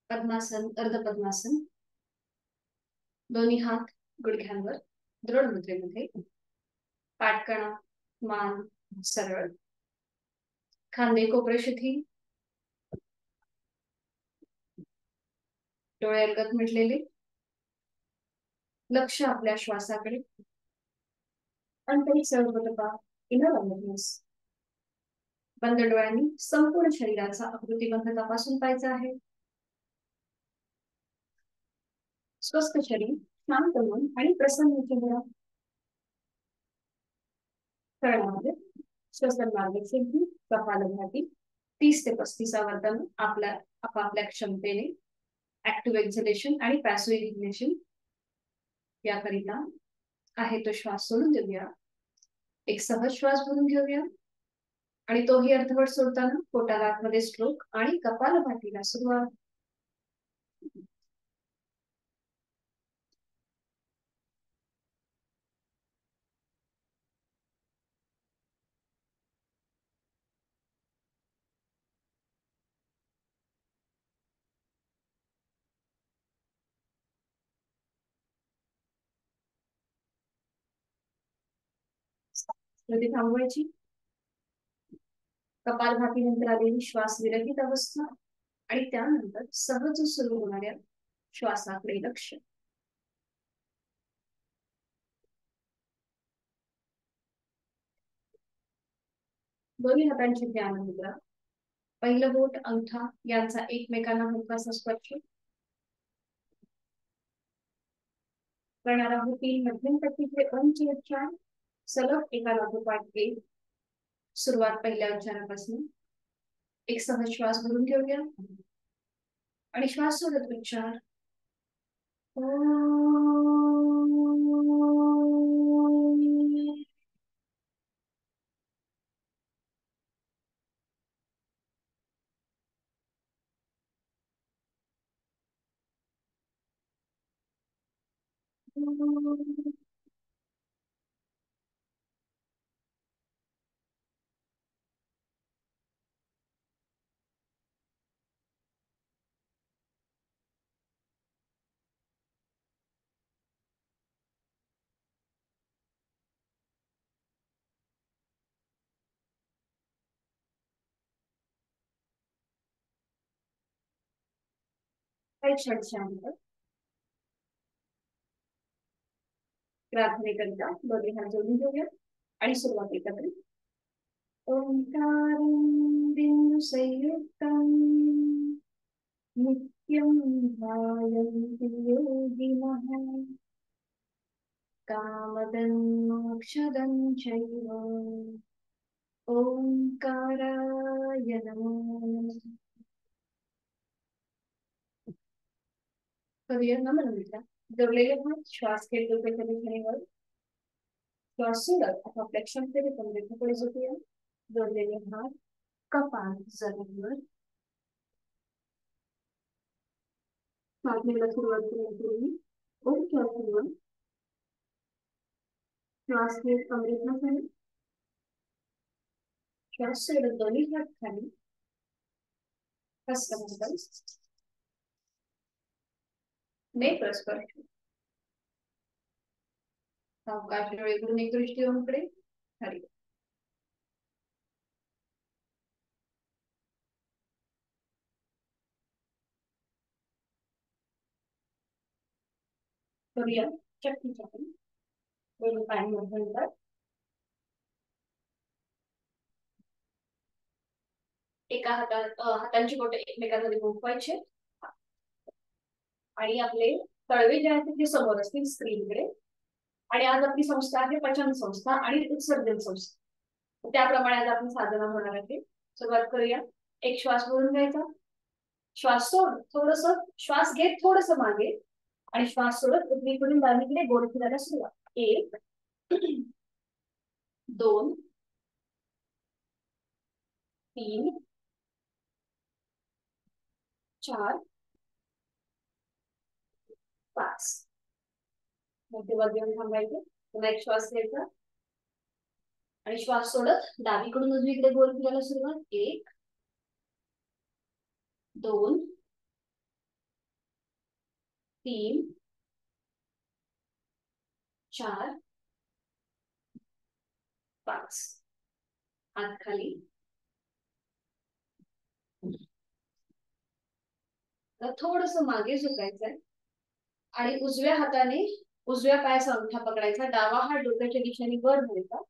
पद्मासन, अर्ध पद्मासन. दोन्ही हात गुडघ्यांवर दृढ मुद्रेमध्ये. पाठकणा, मान सरळ. खांदे कोपरे शिथिल. डोळे अलगद मिटलेले. लक्ष आपल्या श्वासाकडे. आंतरिक सर्वप्रपा, इनर अवेअरनेस. बंद डोळ्यांनी संपूर्ण शरीराचा आकृतिबंध तपासून पाहायचा आहे. स्वस्थ शरीर, शांत मन आणि प्रसन्न चेहरा. करणामध्ये श्वसन मार्ग सिद्धी, कपालभाती. 30 ते 35 आवर्तन आपल्या आपापल्या क्षमतेने. ऍक्टिव्ह एक्झलेशन आणि पॅसिव्ह इग्निशन. याकरिता आहे तो श्वास सोडून देऊया. एक सहज श्वास भरून घेऊया आणि तोही अर्धवट सोडताना पोटाला आतमध्ये स्ट्रोक आणि कपालभातीला सुरुवात. स्मृती थांबवायची. कपालभातीनंतर आलेली श्वास विरहित अवस्था आणि त्यानंतर सहज सुरू होणाऱ्या श्वासाकडे लक्ष. दोन्ही हातांची ध्यान मुद्रा. पहिलं बोट अंगठा यांचा एकमेकांना हलकासा स्पर्श. करणार आहोत 3 मध्यम पट्टीचे ओमचे उच्चार सलग एका लागोपाठ एक. सुरुवात पहिल्या उच्चारापासून. एक सहज श्वास भरून घेऊया आणि श्वास सोडत उच्चार. काही क्षण शांत. प्रार्थनेकरिता दोन्ही हात जोडून घेऊया आणि सुरुवात एकत्रित. ओंकारं बिंदु संयुक्तं नित्यं ध्यायन्ति योगिनः कामदं मोक्षदं चैव. ओंकाराय नमः. करूया नमन मुद्रा. जोडलेले हात श्वास घेत डोक्याच्या दिशेवर. श्वास सोडत आपापल्या क्षमतेने कमरेकडे झोपूया. जोडलेले हात कपाळ जमिनीवर. साधनेला सुरुवात करण्यापूर्वी ओंकार सुरुवात. श्वास घेत कमरेतनं खाली. श्वास सोडत दोन्ही हात खाली. हस्तमंडल नेत्र स्पर्श. सावकाश डोळे करून एक दृष्टी ओमकडे खाली. करूया चक्की चक्री. दोन्ही पाय मध्यंतर. एका हातांची बोटे एकमेकांमध्ये गुंफवायचे आणि आपले तळवे जे आहेत ते समोर असतील स्क्रीनकडे. आणि आज आपली संस्था आहे पचन संस्था आणि उत्सर्जन संस्था. त्याप्रमाणे आज आपण साधना होणार आहे. सुरुवात करूया. एक श्वास भरून घ्यायचा. श्वास सोड थोडस. श्वास घेत थोडस मागे आणि श्वास सोडत उजवीकडून डावीकडे गोल फिरायला सुरुवात. 1 2 3 4 5. मध्यभागी देऊन थांबायचं. पुन्हा एक श्वास घ्यायचा आणि श्वास सोडत डावीकडून उजवीकडे गोल फिरायला सुरुवात. 1 2 3 4 5 हात खाली. थोडस मागे झुकायचंय आणि उजव्या हाताने उजव्या पायाचा अंगठा पकडायचा, डावा हात डोक्याच्या दिशेने वर घ्यायचा.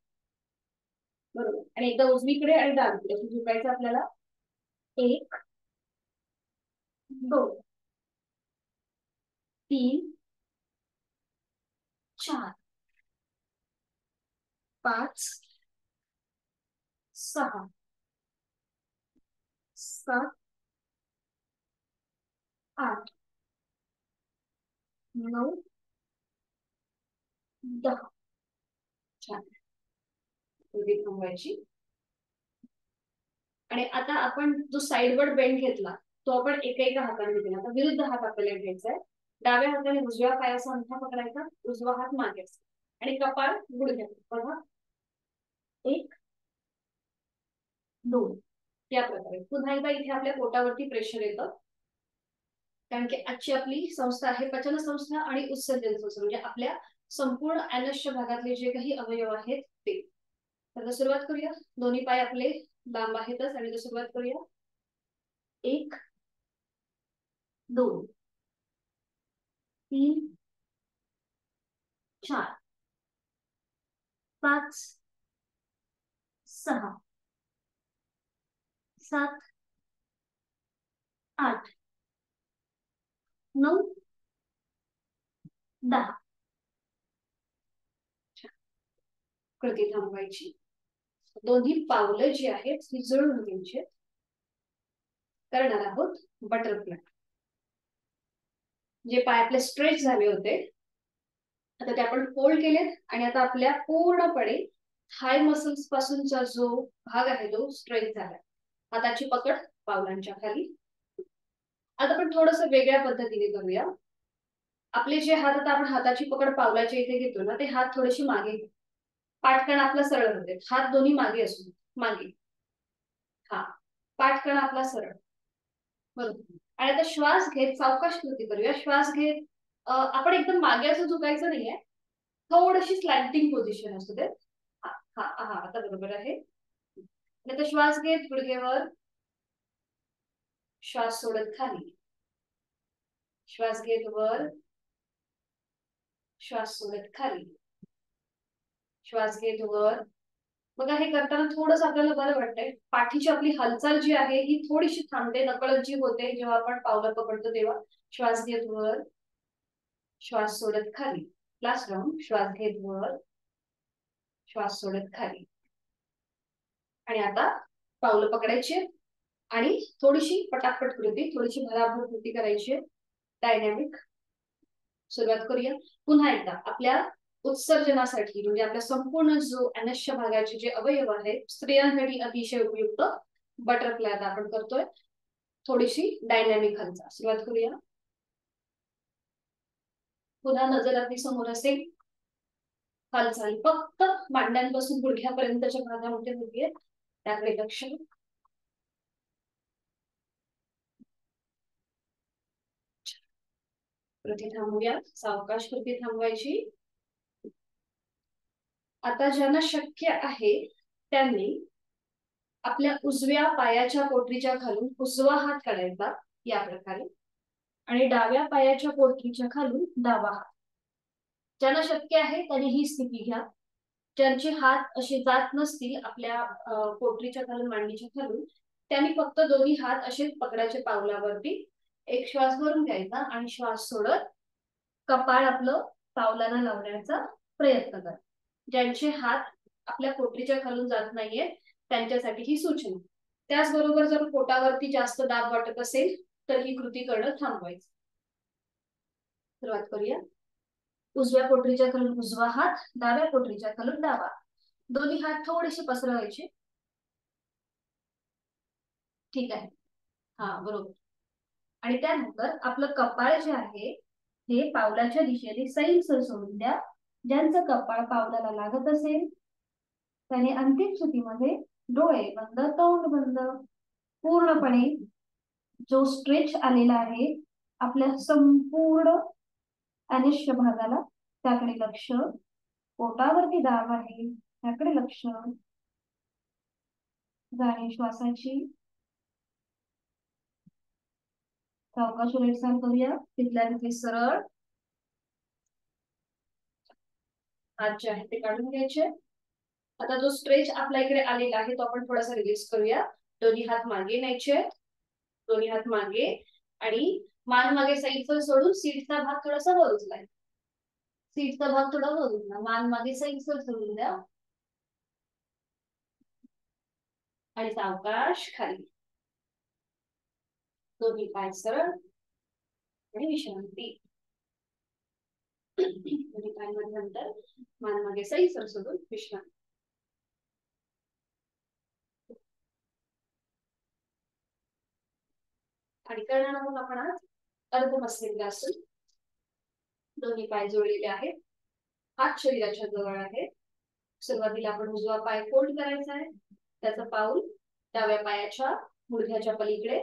बरोबर. आणि एकदा उजवीकडे आणि डावीकडे असं झुकायचं आपल्याला. 1 2 3 4 5 6 7 8 9 10. छान. थांबवायची. आणि आता आपण जो साइडवर्ड बेंड घेतला तो आपण एका हाताने घेतला. आता विरुद्ध हात आपल्याला घ्यायचा आहे. डाव्या हाताने उजव्या पायाचा अंगठा पकडायचा, उजवा हात मागे आणि कपाळ गुडघ्यात. बघा 1 2. या प्रकारे पुन्हा एकदा इथे आपल्या पोटावरती प्रेशर येतं, कारण की आजची आपली संस्था आहे पचन संस्था आणि उत्सर्जन संस्था, म्हणजे आपल्या संपूर्ण अॅनसच्या भागातले जे काही अवयव आहेत ते. तर सुरुवात करूया. दोन्ही पाय आपले लांब आहेतच आणि सुरुवात करूया. 1 2 3 4 5 6 7 8 9 10. कृती थांबवायची. दोन्ही पावलं जी आहेत ती जुळून घ्यायची. करणार आहोत बटरफ्लाय. जे पाय आपले स्ट्रेच झाले होते आता ते आपण फोल्ड केलेत आणि आता आपल्या पूर्णपणे थाय मसल्स पासूनचा जो भाग आहे तो स्ट्रेच झाला. हाताची पकड पावलांच्या खाली. आता आपण थोडस वेगळ्या पद्धतीने करूया. आपले जे हात, आता आपण हाताची पकड पावलाच्या इथे घेतो ना, ते हात थोडेसे मागे. पाठकण आपला सरळ होते, हात दोन्ही मागे असू मागे. हा, पाठकण आपला सरळ. बरोबर. आणि आता श्वास घेत सावकाश कृती करूया. श्वास घेत आपण एकदम मागे असं झुकायचं नाहीये, थोडीशी स्लॅन्टिंग पोझिशन असू दे. हा हा हा, आता बरोबर आहे. आता श्वास घेत गुडघेवर, श्वास सोडत खाली, श्वास घेत वर, श्वास सोडत खाली, श्वास घेत वर. बघा हे करताना थोडस आपल्याला बरं वाटतंय. पाठीची आपली हालचाल जी आहे ही थोडीशी थांबते, नकळत जी होते जेव्हा आपण पावलं पकडतो तेव्हा. श्वास घेत वर, श्वास सोडत खाली. Last round. श्वास घेत वर, श्वास सोडत खाली. आणि आता पावलं पकडायची आणि थोडीशी पटापट कृती, थोडीशी भराभर कृती करायची. डायनॅमिक. सुरुवात करूया. पुन्हा एकदा आपल्या उत्सर्जनासाठी, म्हणजे आपल्या संपूर्ण जो अॅनसच्या भागाचे जे अवयव आहेत स्त्रियांसाठी अतिशय उपयुक्त बटरफ्लाय आता आपण करतोय. थोडीशी डायनॅमिक हालचाल. सुरुवात करूया. पुन्हा नजर अगदी समोर असेल. हालचाल फक्त मांड्यांपासून गुडघ्यापर्यंतच्या भागामध्ये होतीये, त्याकडे लक्ष. कृती थांबूया. सावकाश कृती थांबवायची. आता ज्यांना शक्य आहे त्यांनी आपल्या उजव्या पायाच्या पोटरीच्या खालून उजवा हात काढायचा या प्रकारे आणि डाव्या पायाच्या पोटरीच्या खालून डावा हात. ज्यांना शक्य आहे त्यांनी ही स्थिती घ्या. ज्यांचे हात असे जात नसतील आपल्या पोटरीच्या खालून, मांडीच्या खालून, त्यांनी फक्त दोन्ही हात असे पकडायचे पावलावरती. एक श्वास भरून घ्यायचा आणि श्वास सोडत कपाळ आपलं पावलांना लावण्याचा प्रयत्न करा. ज्यांचे हात आपल्या पोटरीच्या खालून जात नाहीये त्यांच्यासाठी ही सूचना. त्याचबरोबर जर पोटावरती जास्त दाब वाटत असेल तर ही कृती करणं थांबवायचं. सुरुवात करूया. उजव्या पोटरीच्या खालून उजवा हात, डाव्या पोटरीच्या खालून डावा. दोन्ही हात थोडेसे पसरवायचे. ठीक आहे. हा, बरोबर. आणि त्यानंतर आपलं कपाळ जे आहे हे पावलाच्या दिशेने सैलसर सोडून द्या. ज्यांचं कपाळ पावलाला लागत असेल त्याने अंतिम स्थितीमध्ये डोळे बंद, तोंड बंद, पूर्णपणे जो स्ट्रेच आलेला आहे आपल्या संपूर्ण अनिष्ट भागाला त्याकडे लक्ष, पोटावरती दाब आहे त्याकडे लक्ष, जाणीव श्वासाची, सावकाश उलटसाल करूया, तिथल्या तिथे सरळ हात जे आहे ते काढून घ्यायचे. आता जो स्ट्रेच आपल्या इकडे आलेला आहे तो आपण थोडासा रिलीज करूया. दोन्ही हात मागे न्यायचे, दोन्ही हात मागे, आणि मान मागे साईडवर सोडून सीटचा भाग थोडासा वर उचलाय, सीटचा भाग थोडा वर उचला, मान मागे साईडवर सोडून द्या आणि सावकाश खाली. दोन्ही पाय सरळ आणि विश्रांती. दोन्ही पाय मध्ये नंतर मान मागे साईडवर सोडून विश्रांती. आणि करणार आहोत आपण आज अर्ध भस्त्रिकासन. दोन्ही पाय जोडलेले आहेत, हात शरीराच्या जवळ आहे. सुरुवातीला आपण उजवा पाय फोल्ड करायचा आहे, त्याचं पाऊल डाव्या पायाच्या गुडघ्याच्या पलीकडे,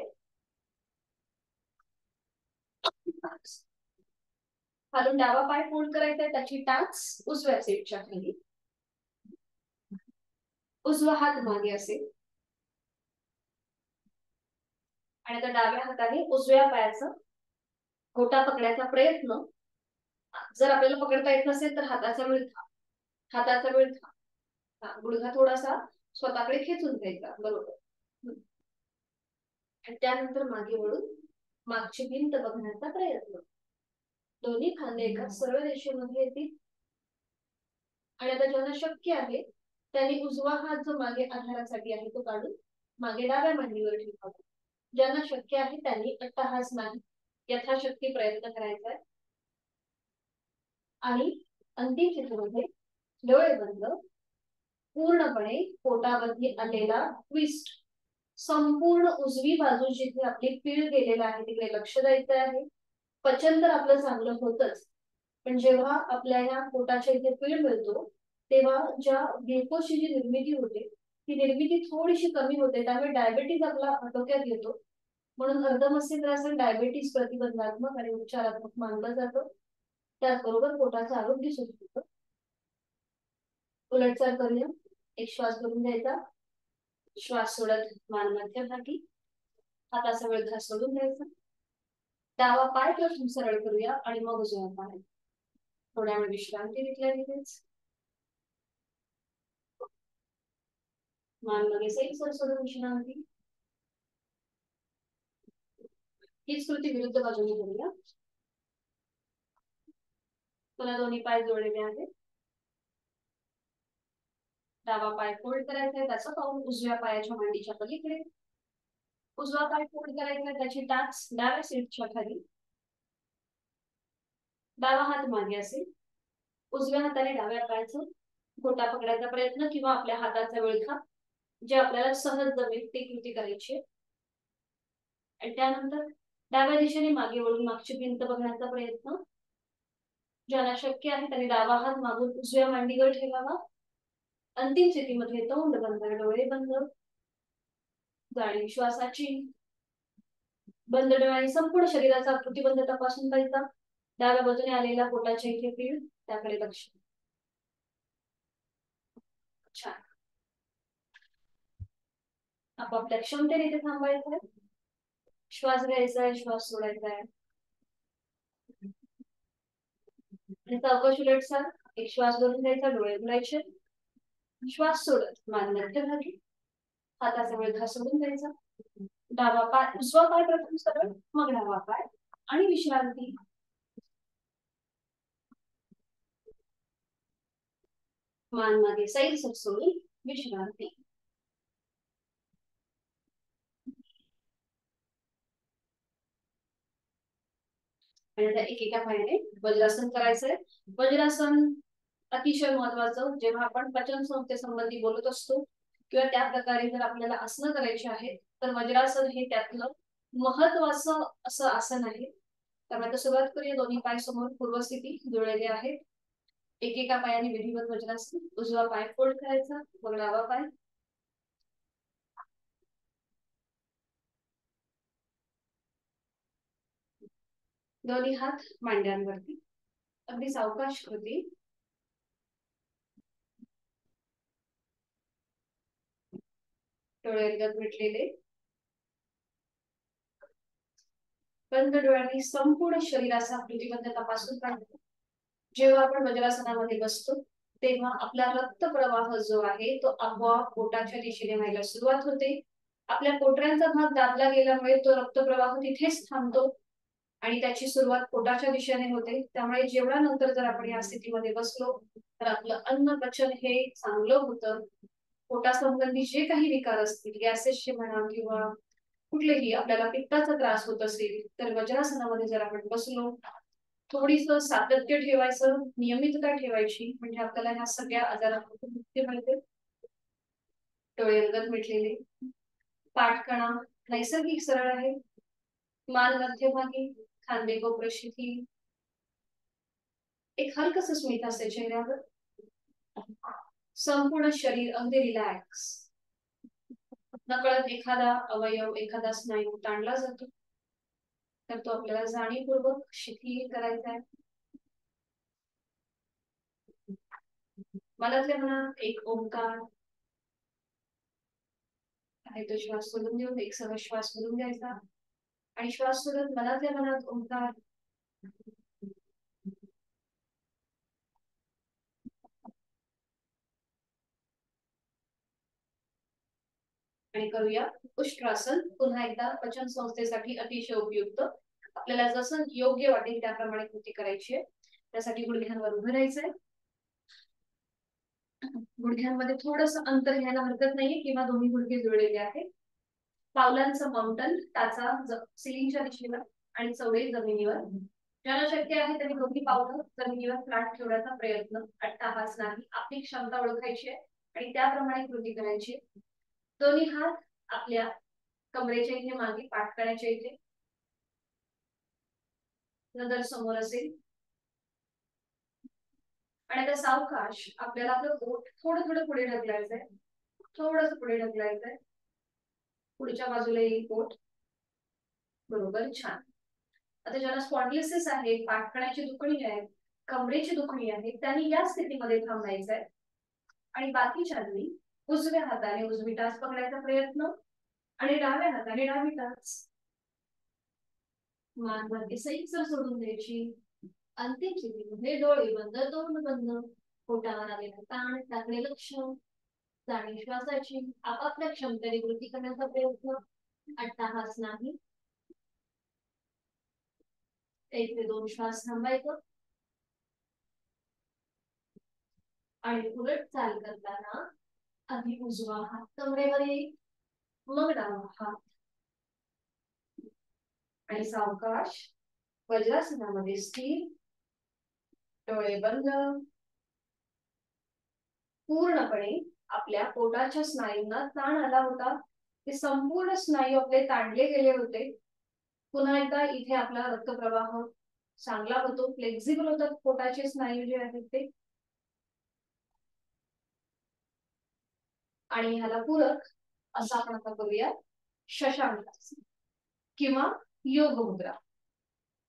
खालून डावा पाय फोल्ड करायचा आहे, त्याची टाच उजव्या सीटच्या खाली, उजवा हात मागे असेल, आणि आता डाव्या हाताने उजव्या पायाचा घोटा पकडायचा प्रयत्न. जर आपल्याला पकडता येत नसेल तर हाताचा विळखा, हाताचा विळखा, गुडघा थोडासा स्वतःकडे खेचून घ्यायचा, बरोबर. आणि त्यानंतर मागे वळून मागची भिंत बघण्याचा प्रयत्न. दोन्ही खांदे एका सरळ रेषेमध्ये येतील. आणि आता ज्यांना शक्य आहे त्यांनी उजवा हात जो मागे आधारासाठी आहे तो काढून मागे डाव्या मांडीवर ठेवावा. ज्यांना शक्य आहे त्यांनी अट्टहास नाही, यथाशक्ती प्रयत्न करायचा आहे. आणि अंतिम चित्रामध्ये डोळे बंद, पूर्णपणे पोटावरती आलेला ट्विस्ट, संपूर्ण उजवी बाजू जिथे आपली पीळ गेलेला आहे तिकडे लक्ष द्यायचं आहे. पचन तर आपलं चांगलं होतच, पण जेव्हा आपल्या या पोटाच्या इथे पीळ मिळतो तेव्हा ज्या ग्लुकोजची जी निर्मिती होते ती निर्मिती थोडीशी कमी होते, त्यामुळे डायबेटीज आपला आटोक्यात येतो. म्हणून अर्धमस्तिष्कासन डायबेटीज प्रतिबंधात्मक आणि उपचारात्मक मानलं जातं. त्याचबरोबर पोटाचं आरोग्य सुधारतं. उलटचाल करूया. एक श्वास भरून घ्यायचा, श्वास सोडत मान मध्यभागी, हाताचा वळखा सोडून द्यायचा. डावा पाय प्रथम सरळ करूया आणि मग उजवा पाय. थोड्या वेळ विश्रांती घेतल्या तिथेच. मान मागे सैल सोडून विश्रांती. हीच कृती विरुद्ध बाजूने करूया. पुन्हा दोन्ही पाय जोडलेले आहेत. डावा पाय फोल्ड करायचा आहे, त्याचं पाऊल उजव्या पायाच्या मांडीच्या पलीकडे. उजवा पाय फोल्ड करायचा आहे, त्याची टाच डाव्या सीटच्या खाली, डावा हात मागे असेल. उजव्या हाताने डाव्या पायाचं घोटा पकडायचा प्रयत्न किंवा आपल्या हाताचा विळखा, जे आपल्याला सहज जमेल ती कृती करायची. आणि त्यानंतर डाव्या दिशेने मागे वळून मागची भिंत बघण्याचा प्रयत्न. ज्याला शक्य आहे त्यांनी डावा हात मागून उजव्या मांडीवर ठेवावा. अंतिम स्थितीमध्ये तोंड बंद, डोळे बंद, जाणीव श्वासाची, बंद डोळ्यांनी संपूर्ण शरीराचा प्रतिबंध तपासून पाहायचा. डाव्या बाजूने आलेला पोटाच्या इथे पीळ, त्याकडे लक्ष. छान. आपापल्या क्षमतेने इथे थांबायचं आहे. श्वास घ्यायचा आहे, श्वास सोडायचा आहे. आणि सावकाश उलटसाल. एक श्वास भरून घ्यायचा, डोळे उघडायचे, श्वास सोडत मान मध्यभागी, हाताचा वळखा सोडून द्यायचा. डावा पाय उजवा पाय प्रथम सरळ, मग डावा पाय, आणि विश्रांती. मान मागे सैल सोडून विश्रांती. आणि आता एकेका पायाने वज्रासन करायचंय. वज्रासन अतिशय महत्वाचं. जेव्हा आपण पचन संस्थेसंबंधी बोलत असतो किंवा त्या प्रकारे जर आपल्याला आसनं करायची आहेत तर वज्रासन हे त्यातलं महत्वाचं असं आसन आहे. तर आता सुरुवात करूया. दोन्ही पाय समोर पूर्वस्थिती जुळलेले आहेत. एकेका पायाने विधिवत वज्रासन. उजवा पाय फोल्ड करायचा, मग डावा पाय. दोन्ही हात मांड्यांवरती. अगदी सावकाश कृती. डोळे अलगद मिटलेले. बंद डोळ्यांनी संपूर्ण शरीराचा कृतीबद्ध तपासून काढतो. जेव्हा आपण वज्रासनामध्ये बसतो तेव्हा आपला रक्त प्रवाह जो आहे तो आपोआप पोटाच्या दिशेने व्हायला सुरुवात होते. आपल्या पोटऱ्यांचा भाग दाबला गेल्यामुळे तो रक्त प्रवाह तिथेच थांबतो आणि त्याची सुरुवात पोटाच्या दिशेने होते. त्यामुळे जेवणानंतर जर आपण या स्थितीमध्ये बसलो तर आपलं अन्न पचन हे चांगलं होतं. पोटासंबंधी जे काही विकार असतील, गॅसेसचे म्हणा किंवा कुठलेही आपल्याला पित्ताचा त्रास होत असेल तर वज्रासनामध्ये जर आपण बसलो, थोडीस सातत्य ठेवायचं, नियमितता ठेवायची, म्हणजे आपल्याला ह्या सगळ्या आजारांपासून मुक्ती मिळते. डोळे अलगद मिटलेले. पाठकणा नैसर्गिक सरळ आहे. मान मध्यभागी, खांदे कोपरे शिथिल. एक हलकस स्मित असते चेहऱ्यावर. संपूर्ण शरीर अगदी रिलॅक्स. नकळत एखादा अवयव, एखादा स्नायू ताणला जातो तर तो आपल्याला जाणीवपूर्वक शिथिल करायचा आहे. मनातल्या मनात एक ओंकार आहे तो श्वास सोडून देऊन एक सह श्वास भरून घ्यायचा आणि श्वास सोडून मनातल्या मनात ओंकार. आणि करूया उष्ट्रासन. पुन्हा एकदा पचन संस्थेसाठी अतिशय उपयुक्त. आपल्याला जसं योग्य वाटेल त्याप्रमाणे कृती करायची आहे. त्यासाठी गुडघ्यांवर उभं राहायचंय. गुडघ्यांमध्ये थोडस अंतर घ्यायला हरकत नाहीये किंवा दोन्ही गुडघे जुळलेले आहेत. पावलांचं माउंटन, टाचा सिलिंगच्या दिशेला आणि चवळे जमिनीवर. ज्यांना शक्य आहे त्यांनी दोन्ही पावलं जमिनीवर फ्लॅट ठेवण्याचा प्रयत्न. अट्टाहास नाही. आपली क्षमता ओळखायची आहे आणि त्याप्रमाणे कृती करायची. दोन्ही हात आपल्या कमरेच्या इथे मागे, पाठकण्याच्या इथे. नजर समोर असेल आणि आता सावकाश आपल्याला आपलं पोट थोडं थोडं पुढे ढकलायचंय. थोडस पुढे ढकलायचंय. पुढच्या बाजूला येईल पोट. बरोबर, छान. आता ज्याला स्पॉन्डिलोसिस आहे, पाठकण्याची दुखणी आहे, कमरेची दुखणी आहे, त्यांनी या स्थितीमध्ये थांबायचंय आणि बाकीच्यांनी उजव्या हाताने उजवी टाच पकडायचा प्रयत्न आणि डाव्या हाताने डावी टाच. मान वरती सैल सोडून द्यायची. अंतिम स्थितीमध्ये डोळे बंद, तोंड बंद. पोटावर आलेला ताण, टाकले लक्ष, जाणीव श्वासाची. आपापल्या क्षमतेने कृती करण्याचा प्रयत्न. अट्टाहास नाही. 1 ते 2 श्वास थांबायचं आणि उलट चाल करताना आधी उजवा हात कमरेवर येईल, मग डावा हात आणि सावकाश वज्रासनामध्ये स्थिर, डोळे बंद. पूर्णपणे आपल्या पोटाच्या स्नायूंना ताण आला होता. ते संपूर्ण स्नायू आपले ताणले गेले होते. पुन्हा एकदा इथे आपला रक्तप्रवाह चांगला होतो, फ्लेक्झिबल होतात पोटाचे स्नायू जे आहेत ते. आणि ह्याला पूरक असं आपण आता करूया शशांक किंवा योग मुद्रा.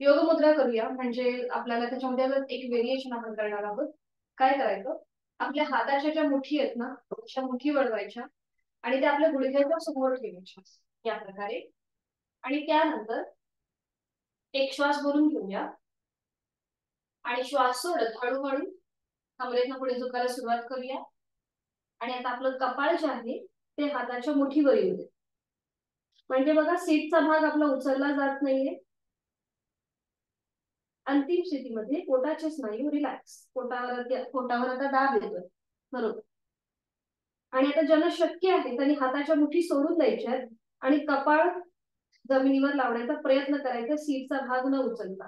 योग मुद्रा करूया म्हणजे आपल्याला त्याच्यामध्ये एक व्हेरिएशन आपण करणार आहोत. काय करायचं, आपल्या हाताच्या ज्या मुठी आहेत ना त्या मुठी वळवायच्या आणि त्या आपल्या गुडघ्याच्या समोर ठेवायच्या या प्रकारे. आणि त्यानंतर एक श्वास भरून घेऊया आणि श्वास सोडत हळूहळू कमरेतनं पुढे झुकायला सुरुवात करूया. आणि आता आपलं कपाळ जे आहे ते हाताच्या मुठीवर येऊ दे. म्हणजे बघा सीटचा भाग आपला उचलला जात नाहीये. अंतिम स्थितीमध्ये पोटाचे स्नायू रिलॅक्स. पोटावर आता दाब येतोय. बरोबर. आणि आता ज्यांना शक्य आहे त्यांनी हाताच्या मुठी सोडून द्यायच्या आणि कपाळ जमिनीवर लावण्याचा प्रयत्न करायचा, सीटचा भाग न उचलता.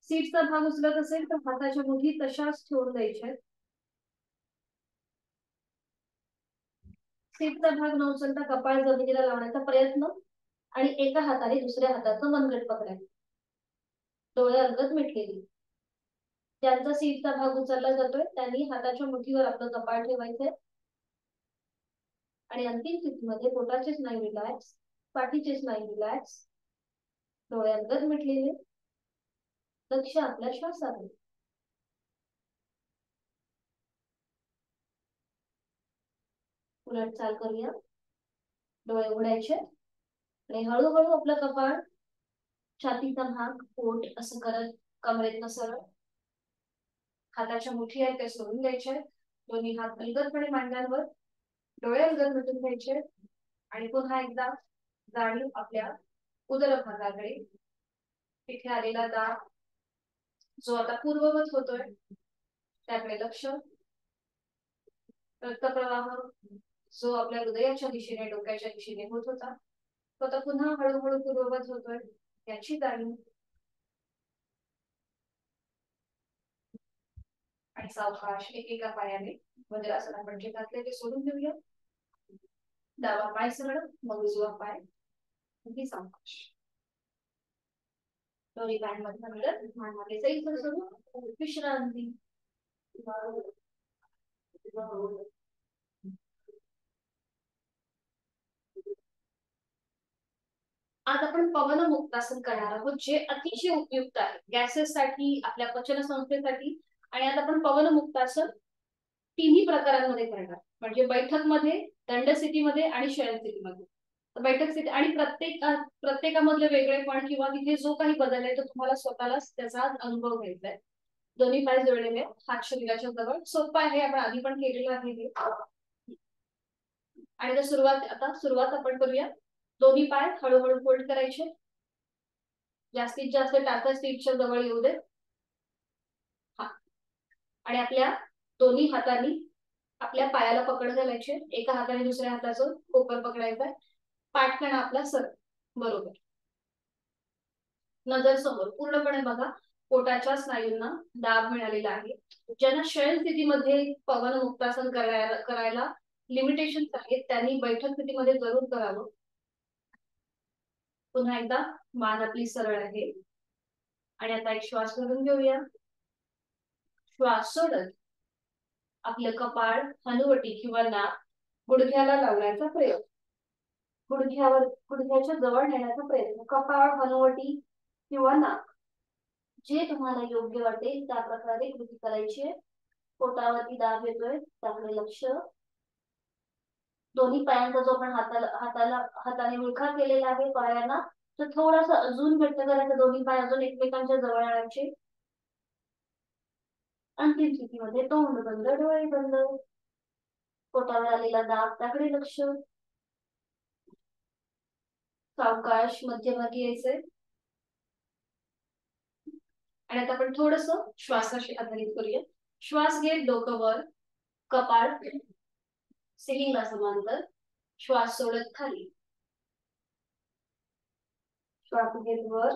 सीटचा भाग उचलत असेल तर हाताच्या मुठी तशाच ठेवून द्यायच्या. सीटचा भाग न उचलता कपाळ जमिनीला लावण्याचा प्रयत्न आणि एका हाताने दुसऱ्या हाताचं मनगट पकडायचं. डोळे अलगद मिटलेली. ज्यांचा सीटचा भाग उचलला जातोय त्यांनी हाताच्या मुठीवर आपलं कपाळ ठेवायचंय आणि अंतिम स्थितीमध्ये पोटाचे स्नायू रिलॅक्स, पाठीचे स्नायू रिलॅक्स, डोळे अलगद मिटलेले, लक्ष आपल्या श्वासाकडे. उलट चाल करूया. डोळे उघडायचे आणि हळूहळू आपलं कपाळ, छातीचा भाग, पोट असं करत कमरेतनं सरळ. हाताच्या मुठी आहेत त्या सोडून द्यायच्या. दोन्ही हात अलगदपणे मांड्यांवर, डोळे अलगद मिटून घ्यायचे आणि पुन्हा एकदा जाणीव आपल्या उदरभागाकडे. तिथे आलेला दाब जो आता पूर्ववत होतोय त्याकडे लक्ष. रक्तप्रवाह जो आपल्या हृदयाच्या दिशेने, डोक्याच्या दिशेने होत होता तो आता पुन्हा हळूहळू पूर्ववत होतोय याची जाणीव. आणि सावकाश एकेका पायाने वज्रासन आपण जे घातले ते सोडून देऊया. डावा पाय सरळ, मग उजवा पाय. सावकाश दोन्ही पायांमध्ये मिळत मान मागे सैल सोडून विश्रांती. आज आपण पवन मुक्तासन करणार आहोत जे अतिशय उपयुक्त आहे गॅसेस साठी, आपल्या पचन संस्थेसाठी. आणि आज आपण पवन मुक्तासन तिन्ही प्रकारांमध्ये करणार, म्हणजे बैठक मध्ये, दंड स्थितीमध्ये आणि शयन स्थितीमध्ये. बैठक स्थिती आणि प्रत्येकामधले वेगळेपण किंवा तिथे जो काही बदल आहे तो तुम्हाला स्वतःलाच त्याचा अनुभव घ्यायचा आहे. दोन्ही पाय जोडलेले, हात शरीराच्या जवळ. सोपं आहे, आपण आधी पण केलेलं आहे. आणि सुरुवात आपण करूया. दोन्ही पाय हळूहळू फोल्ड करायचे. जास्तीत जास्त टाचा सीटच्या जवळ येऊ दे. आणि आपल्या दोन्ही हातांनी आपल्या पायाला पकड घालायचे. एका हाताने दुसऱ्या हाताचं कोपर पकडायचा. पाठकणा आपला सर बरोबर. नजर समोर पूर्णपणे बघा. पोटाच्या स्नायूंना दाब मिळालेला आहे. ज्यांना शयन स्थितीमध्ये पवन मुक्तासन करायला लिमिटेशन्स आहेत त्यांनी बैठक स्थितीमध्ये जरूर करावं. पुन्हा एकदा मान आपली सरळ आहे आणि आता एक श्वास भरून घेऊया. श्वास सोडत आपलं कपाळ, हनुवटी किंवा नाक गुडघ्याला लावण्याचा प्रयोग. गुडघ्याच्या जवळ नेण्याचा प्रयत्न. कपाळ, हनुवटी किंवा नाक जे तुम्हाला योग्य वाटेल त्या प्रकारे कृती करायची. पोटावरती दाब येतोय त्याकडे लक्ष. दोन्ही पायांचा जो आपण हाताने मुळखा केलेला आहे पायांना, तर थोडासा अजून घट्ट करायचं. दोन्ही पाय अजून एकमेकांच्या जवळ आणायचे. अंतिम स्थितीमध्ये तोंड बंद, डोळे बंद. पोटावर आलेला दाब त्याकडे लक्ष. सावकाश मध्यभागी यायचंय. आणि आता आपण थोडस श्वासाशी आधारित करूया. श्वास घेत डोकं वर, कपाळ सिलिंगला समांतर. श्वास सोडत खाली. श्वास घेत वर,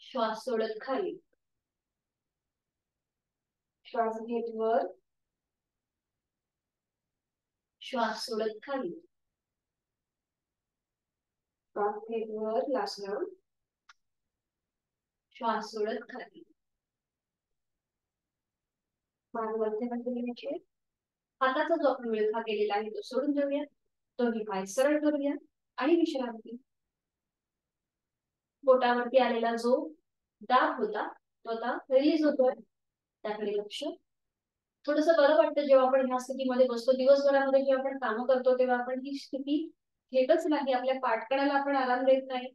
श्वास सोडत खाली. श्वास घेत वर, श्वास सोडत खाली. श्वास घेत वर, लास्ट राऊंड. श्वास सोडत खाली. मान मध्यभागी घ्यायचे. हाताचा जो आपण विळखा केलेला आहे तो सोडून देऊया. दोन्ही पाय सरळ करूया आणि विश्रांती. पोटावरती आलेला जो दाब होता तो आता रिलीज होतोय त्याकडे लक्ष. थोडस बरं वाटतं जेव्हा आपण ह्या स्थितीमध्ये बसतो. दिवसभरामध्ये जेव्हा आपण कामं करतो तेव्हा आपण ही स्थिती घेतच नाही, आपल्या पाठकणाला आपण आराम देत नाही.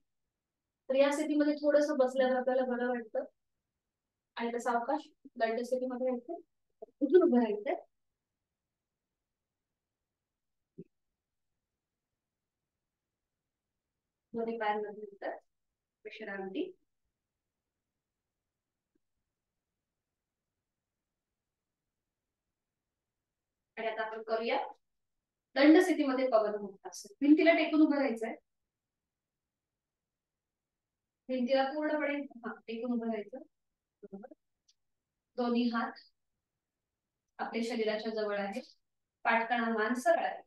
तर या स्थितीमध्ये थोडस बसल्यावर आपल्याला बरं वाटतं. आणि तसा अवकाश दंड स्थितीमध्ये राहायचं, उठून उभं राहायचंय. दोन्ही पायांमध्ये विश्रांती. आणि आता आपण करूया दंड स्थितीमध्ये पवन मुक्तासन. भिंतीला टेकून उभं राहायचंय. भिंतीला पूर्णपणे टेकून उभं राहायचं. दोन्ही हात आपल्या शरीराच्या जवळ आहे. पाठकणा मान सरळ आहे.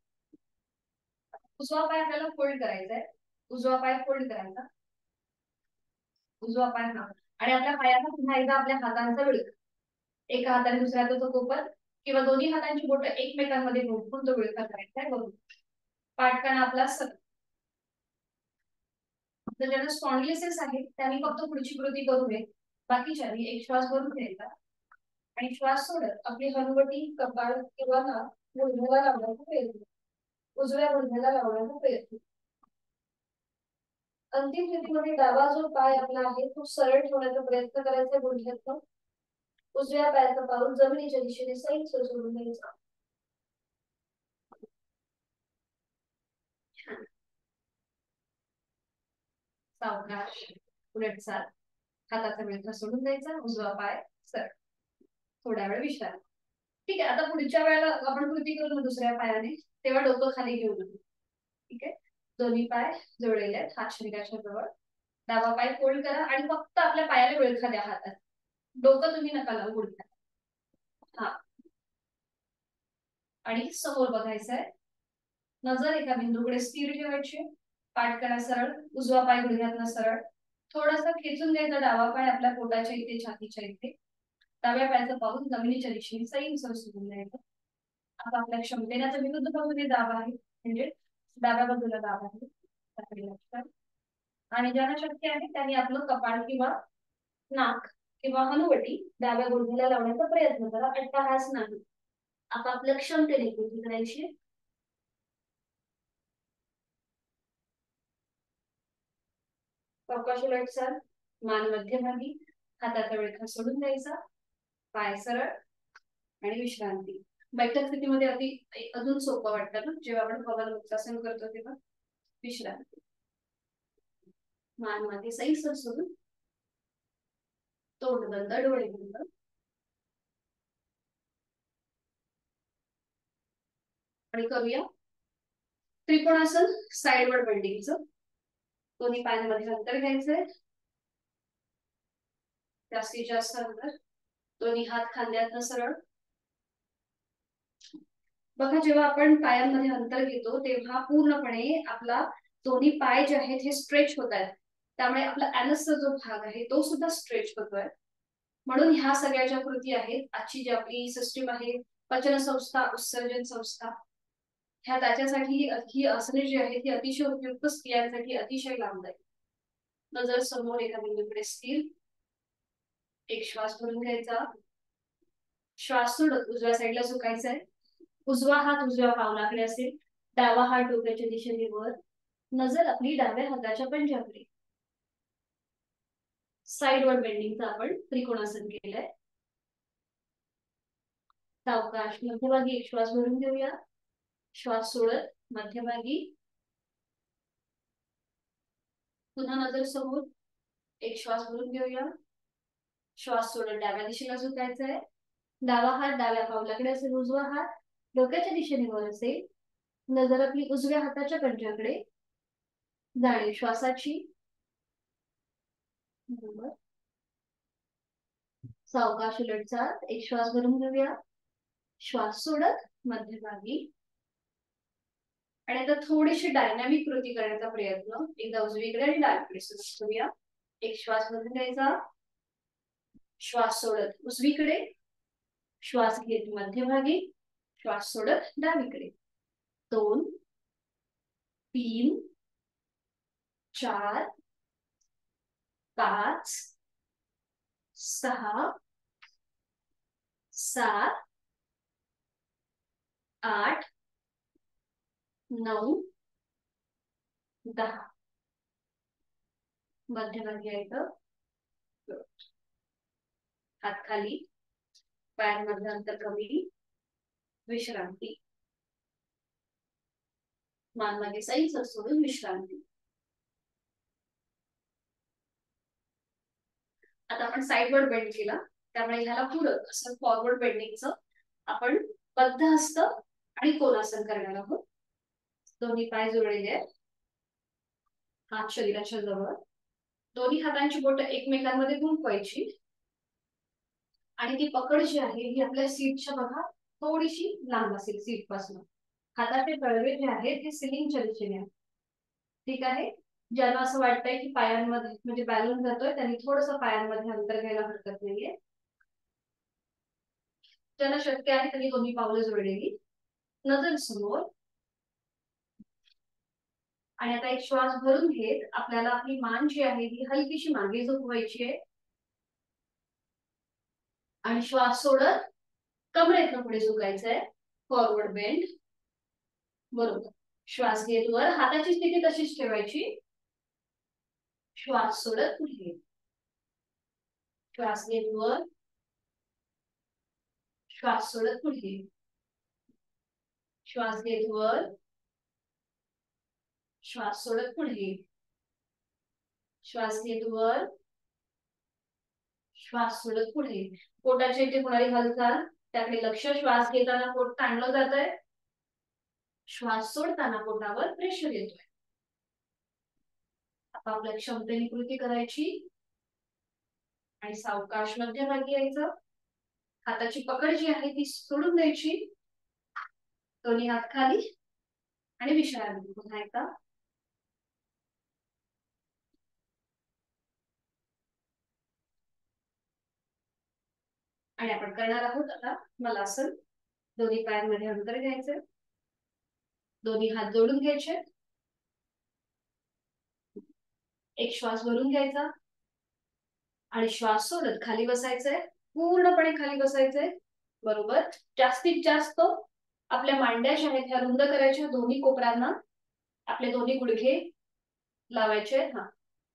उजवा पाय आपल्याला फोल्ड करायचा आहे. उजवा पाय फोल्ड करायचा. उजवा पाय आणि आपल्या पायाला पुन्हा एकदा आपल्या हातांचा विळख. एका हाताने दुसऱ्या हाताचा कोपर किंवा दोन्ही हातांची बोट एकमेकांमध्ये घुसवून तो विळखा करायचा आहे. बरोबर. पाठकणा आपला सरळ. तर ज्यांना स्पॉन्डिलिसिस आहे त्यांनी फक्त पुढची कृती करू नये. बाकीच्यांनी एक श्वास भरून घ्यायचा आणि श्वास सोडत आपली हनुवटी कपाळ किंवा नाक गुडघ्याला लावण्याचा प्रयत्न, उजव्या गुडघ्याला लावण्याचा प्रयत्न. अंतिम स्थितीमध्ये डावा जो पाय आपला आहे तो सरळ ठेवण्याचा प्रयत्न करायचा गुडघ्यातून. उजव्या पायाचा पाऊल जमिनीच्या दिशेने सैल सोडून द्यायचा. सावकाश उलटचाल, हाताचा विळखा सोडून द्यायचा, उजवा पाय सरळ, थोडा वेळ विश्रांती. ठीक आहे, आता पुढच्या वेळेला आपण कृती करू दुसऱ्या पायाने, तेव्हा डोकं खाली घेऊ नये. ठीक आहे, दोन्ही पाय जोडलेले आहेत, हात शरीराच्या जवळ. डावा पाय फोल्ड करा आणि फक्त आपल्या पायाला विळखा द्या हातात, डोकं तुम्ही नका लावू गुडघ्यात. हा, आणि समोर बघायचंय, नजर एका बिंदूकडे स्थिर ठेवायची, पाठ करा सरळ, उजवा पाय गुडघ्यातनं सरळ, थोडासा खेचून द्यायचा डावा पाय आपल्या पोटाच्या इथे, छातीच्या इथे. डाव्या पायाचं पाऊल जमिनीच्या दिशेने सैल सोडून द्यायचं. आता आपल्या क्षमतेच्या विरुद्ध बाजूने दाब आहे, म्हणजे डाव्या बाजूला दाब आहे. आणि ज्यांना शक्य आहे त्यांनी आपलं कपाळ किंवा नाक किंवा हनुवटी डाव्या गुडघ्याला लावण्याचा प्रयत्न करा, अट्टहास नाही. आता आपल्या क्षमतेने कृती करायची. सावकाश उलटचाल, मान मध्यभागी, हाताचा विळखा सोडून द्यायचा, पाय सरळ आणि विश्रांती. बैठक स्थितीमध्ये अजून सोपं वाटतं ना, जेव्हा आपण पवनमुक्तासन करतो तेव्हा. विश्रांती, मान मध्ये सैल सोडून, तोंड बंद, डोळे बंद. आणि करूया त्रिकोणासन साइडवर्ड बेंडिंगचं. दोन्ही पायांमध्ये अंतर घ्यायचंय, जास्तीत जास्त अंतर. दोन्ही हात खांद्यातनं सरळ. बघा, जेव्हा आपण पायांमध्ये अंतर घेतो तेव्हा पूर्णपणे आपला दोन्ही पाय जे आहेत हे स्ट्रेच होत आहेत, त्यामुळे आपला ऍनसचा जो भाग आहे तो सुद्धा स्ट्रेच होतोय. म्हणून ह्या सगळ्या ज्या कृती आहेत, आजची जी आपली सिस्टीम आहे, पचन संस्था, उत्सर्जन संस्था, ह्या त्याच्यासाठी ही आसने जी आहेत ही अतिशय उपयुक्त, स्त्रियांसाठी अतिशय लाभदायक. नजर समोर एका बिंदूकडे स्थिर, एक श्वास भरून घ्यायचा, श्वास सोडत उजव्या साईडला झुकायचा आहे. उजवा हात उजव्या पावलाकडे असेल, डावा हात डोक्याच्या दिशेने वर, नजर आपली डाव्या हाताच्या पंजाकडे. साइडवर्ड बेंडिंगचं आपण त्रिकोणासन केलंय. सावकाश मध्यभागी एक श्वास भरून घेऊया, श्वास सोडत मध्यभागी, पुन्हा नजर समोर, एक श्वास भरून घेऊया, श्वास सोडत डाव्या दिशेला झुकायचा आहे. डावा हात डाव्या पावलाकडे असेल, उजवा हात डोक्याच्या दिशेने वर असेल, नजर आपली उजव्या हाताच्या पंजाकडे, जाणीव श्वासाची. बरोबर, सावकाश उलटचाल, एक श्वास भरून घेऊया, श्वास सोडत मध्यभागी. आणि आता थोडीशी डायनामिक कृती करण्याचा प्रयत्न, एकदा उजवीकडे आणि डावीकडे सुरू करूया. एक श्वास भरून घ्यायचा, श्वास सोडत उजवीकडे, श्वास घेत मध्यभागी, श्वास सोडत डावीकडे. 2 3 4 5 6 7 8 9 10. मध्यभागी यायचं, हात खाली, पायांमधलं अंतर कमी, विश्रांती. मान मध्ये सैल सोडून विश्रांती. आता आपण साइडवर्ड बेंड केला, त्यामुळे ह्याला पूरक असं फॉरवर्ड बेंडिंगचं आपण बद्ध हस्त आणि कोणासन करणार आहोत. दोन्ही पाय जोडलेले आहेत, हात शरीराच्या जवळ, दोन्ही हातांची बोटं एकमेकांमध्ये गुंफवायची आणि ती पकड जी आहे ही आपल्या सीटच्या बघा थोडीशी लांब असेल सीट पासून. हाताचे तळवे जे आहेत हे सिलिंगच्या दिशेने आहेत. ठीक आहे, ज्यांना असं वाटतंय की पायांमध्ये म्हणजे बॅलन्स जातोय त्यांनी थोडंसं पायांमध्ये अंतर घ्यायला हरकत नाहीये. ज्यांना शक्य आहे त्यांनी दोन्ही पावलं जोडलेली, नजर समोर. आणि आता एक श्वास भरून घेत आपल्याला आपली मान जी आहे ती हलकीशी मागे झुकवायची आहे. आणि श्वास सोडत कमरेतनं पुढे झुकायचंय, फॉरवर्ड बेंड. बरोबर. श्वास घेत वर, हाताची स्थिती तशीच ठेवायची. श्वास सोडत पुढे, श्वास घेत वर, श्वास सोडत पुढे, श्वास घेत वर, श्वास सोडत पुढे, श्वास घेत वर, श्वास सोडत पुढे. पोटाची इथे होणारी हालचाल त्याकडे लक्ष. श्वास घेताना पोट ताणलं जात आहे, श्वास सोडताना पोटावर प्रेशर येतोय. आता आपल्या क्षमतेने कृती करायची आणि सावकाश मध्यभागी यायचं. हाताची पकड जी आहे ती सोडून द्यायची, दोन्ही हात खाली आणि विश्रांती. पुन्हा एकदा आणि आपण करणार आहोत आता मलासन. दोन्ही पायांमध्ये अंतर घ्यायचं, दोन्ही हात जोडून घ्यायचे, एक श्वास भरून घ्यायचा आणि श्वास सोडत खाली बसायचंय, पूर्णपणे खाली बसायचंय. बरोबर. जास्तीत जास्त आपल्या मांड्या ज्या आहेत ह्या रुंद करायच्या, दोन्ही कोपरांना आपले दोन्ही गुडघे लावायचे. हा,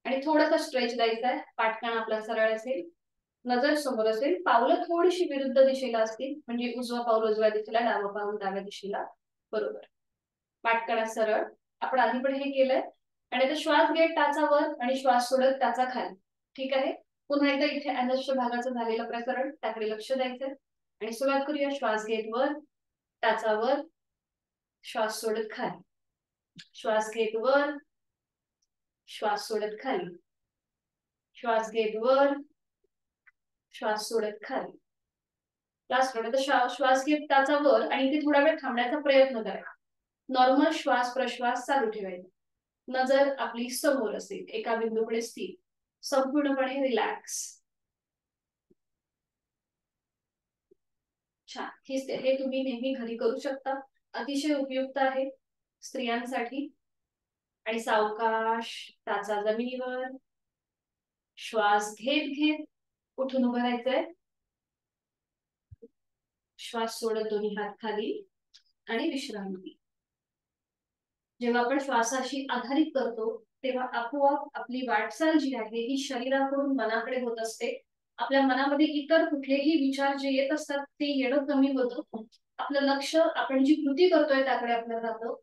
आणि थोडासा स्ट्रेच द्यायचा आहे. पाठकाण आपला सरळ असेल, नजर समोर असेल, पावलं थोडीशी विरुद्ध दिशेला असतील, म्हणजे उजवा पाऊल उजव्या दिशेला, डावा पाऊल डाव्या दिशेला. बरोबर. पाठकाणा सरळ. आपण आधी पण हे केलंय. आणि आता श्वास घेत टाचावर आणि श्वास सोडत टाचा खाली. ठीक आहे. पुन्हा एकदा इथे अनस्य भागाचं झालेलं प्रकरण त्याकडे लक्ष द्यायचं आणि सुरुवात करूया. श्वास घेत वर, टाचावर, श्वास सोडत खाली, श्वास घेत वर, श्वास सोडत खाली, श्वास घेत वर, श्वास सोडत खाली. श्वास घेत टाचा वर आणि इथे थोडा वेळ थांबण्याचा प्रयत्न करा. नॉर्मल श्वास प्रश्वास चालू ठेवायचा. नजर आपली समोर असेल, एका बिंदूकडे स्थिर, संपूर्णपणे रिलॅक्स. छान. हे तुम्ही नेहमी घरी करू शकता. अतिशय उपयुक्त आहे स्त्रियांसाठी. आणि सावकाश टाचा जमिनीवर, श्वास घेत घेत उठून उभं राहायचंय. श्वास सोडत दोन्ही हात खाली आणि विश्रांती. जेव्हा आपण श्वासाशी आधारित करतो तेव्हा आपोआप आपली वाटचाल जी आहे ही शरीराकडून मनाकडे होत असते. आपल्या मनामध्ये इतर कुठलेही विचार जे येत असतात ते येणं कमी होतं. आपलं लक्ष आपण जी कृती करतोय त्याकडे आपलं राहतं.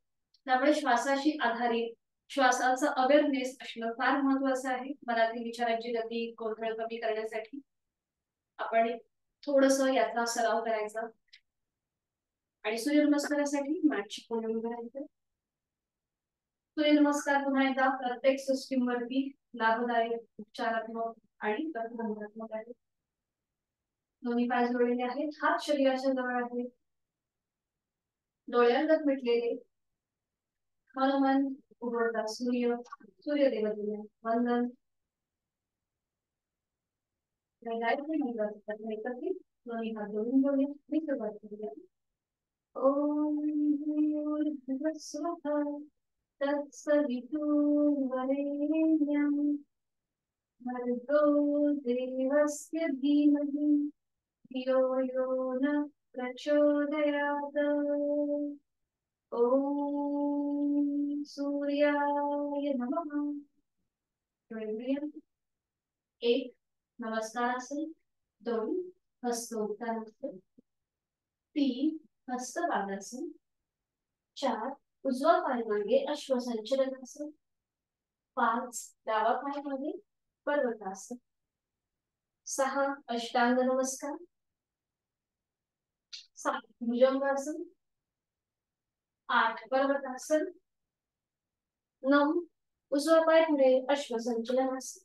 त्यामुळे श्वासाशी आधारित श्वासाचं अवेअरनेस असणं फार महत्वाचं आहे. मनातील विचारांची गती गोंधळ कमी करण्यासाठी आपण थोडस याचा सराव करायचा. आणि सूर्यनमस्कारासाठी मॅटची कोण उभं राहायचं. सूर्यनमस्कार पुन्हा एकदा प्रत्येक सिस्टीम वरती लाभदायक, उपचारात्मक आणि प्रतिबंधात्मक आहे. दोन्ही पाय जोडलेले आहेत, हात शरीराच्या जवळ आहेत, डोळ्यांगत मिटलेले. हनुमान उगवता सूर्य, सूर्यदेवतेला वंदन. दोन्ही हात जोडून घेऊया. मी सुरुवात करूया. ओम भूर्भुवस्सुवः तत्सवितुर्वरेण्यं भर्गो देवस्य धीमहि धियो यो न प्रचोदयात्. ओम सूर्याय नमः. एक नमस्कारासन, दोन हस्तोत्तानासन, तीन हस्तपादासन, चार उजवा पाय मागे अश्वसंचलनासन, पाच डावा पाय मागे पर्वतासन, सहा अष्टांग नमस्कार, सात भुजंगासन, आठ पर्वतासन, नऊ उजवा पाय पुढे अश्वसंचलनासन,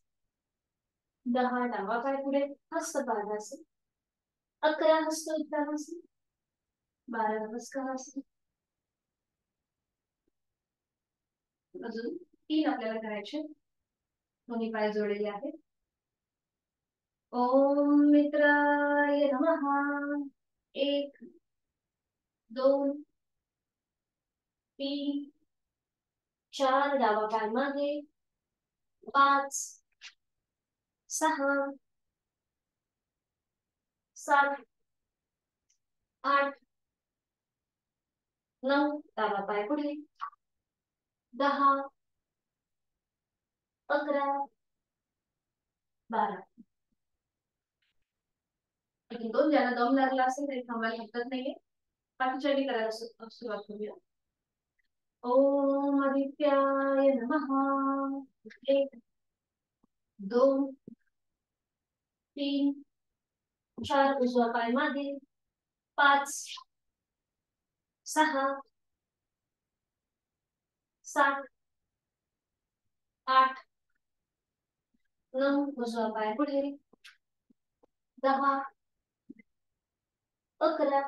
10 डावा पाय पुढे हस्तपादासन, 11 हस्तोत्तानासन, 12 नमस्कारासन. अजून 3 आपल्याला करायचे. दोन्ही पाय जोडलेले आहेत. ओम मित्राय नमः. 1 2 3 4 डावा पाय मागे, 5 6 7 8 9 डावा पाय पुढे 10 11 12 दोन ज्याला दम लागला असेल तरी थांबायला हरकत नाहीये बाकीच्यांनी करायला सुरुवात करूया ओम आदित्याय नमः 1 2 3 4 उजवा पाय मागे 5 6 7 8 9 उजवा पाय पुढे 10 11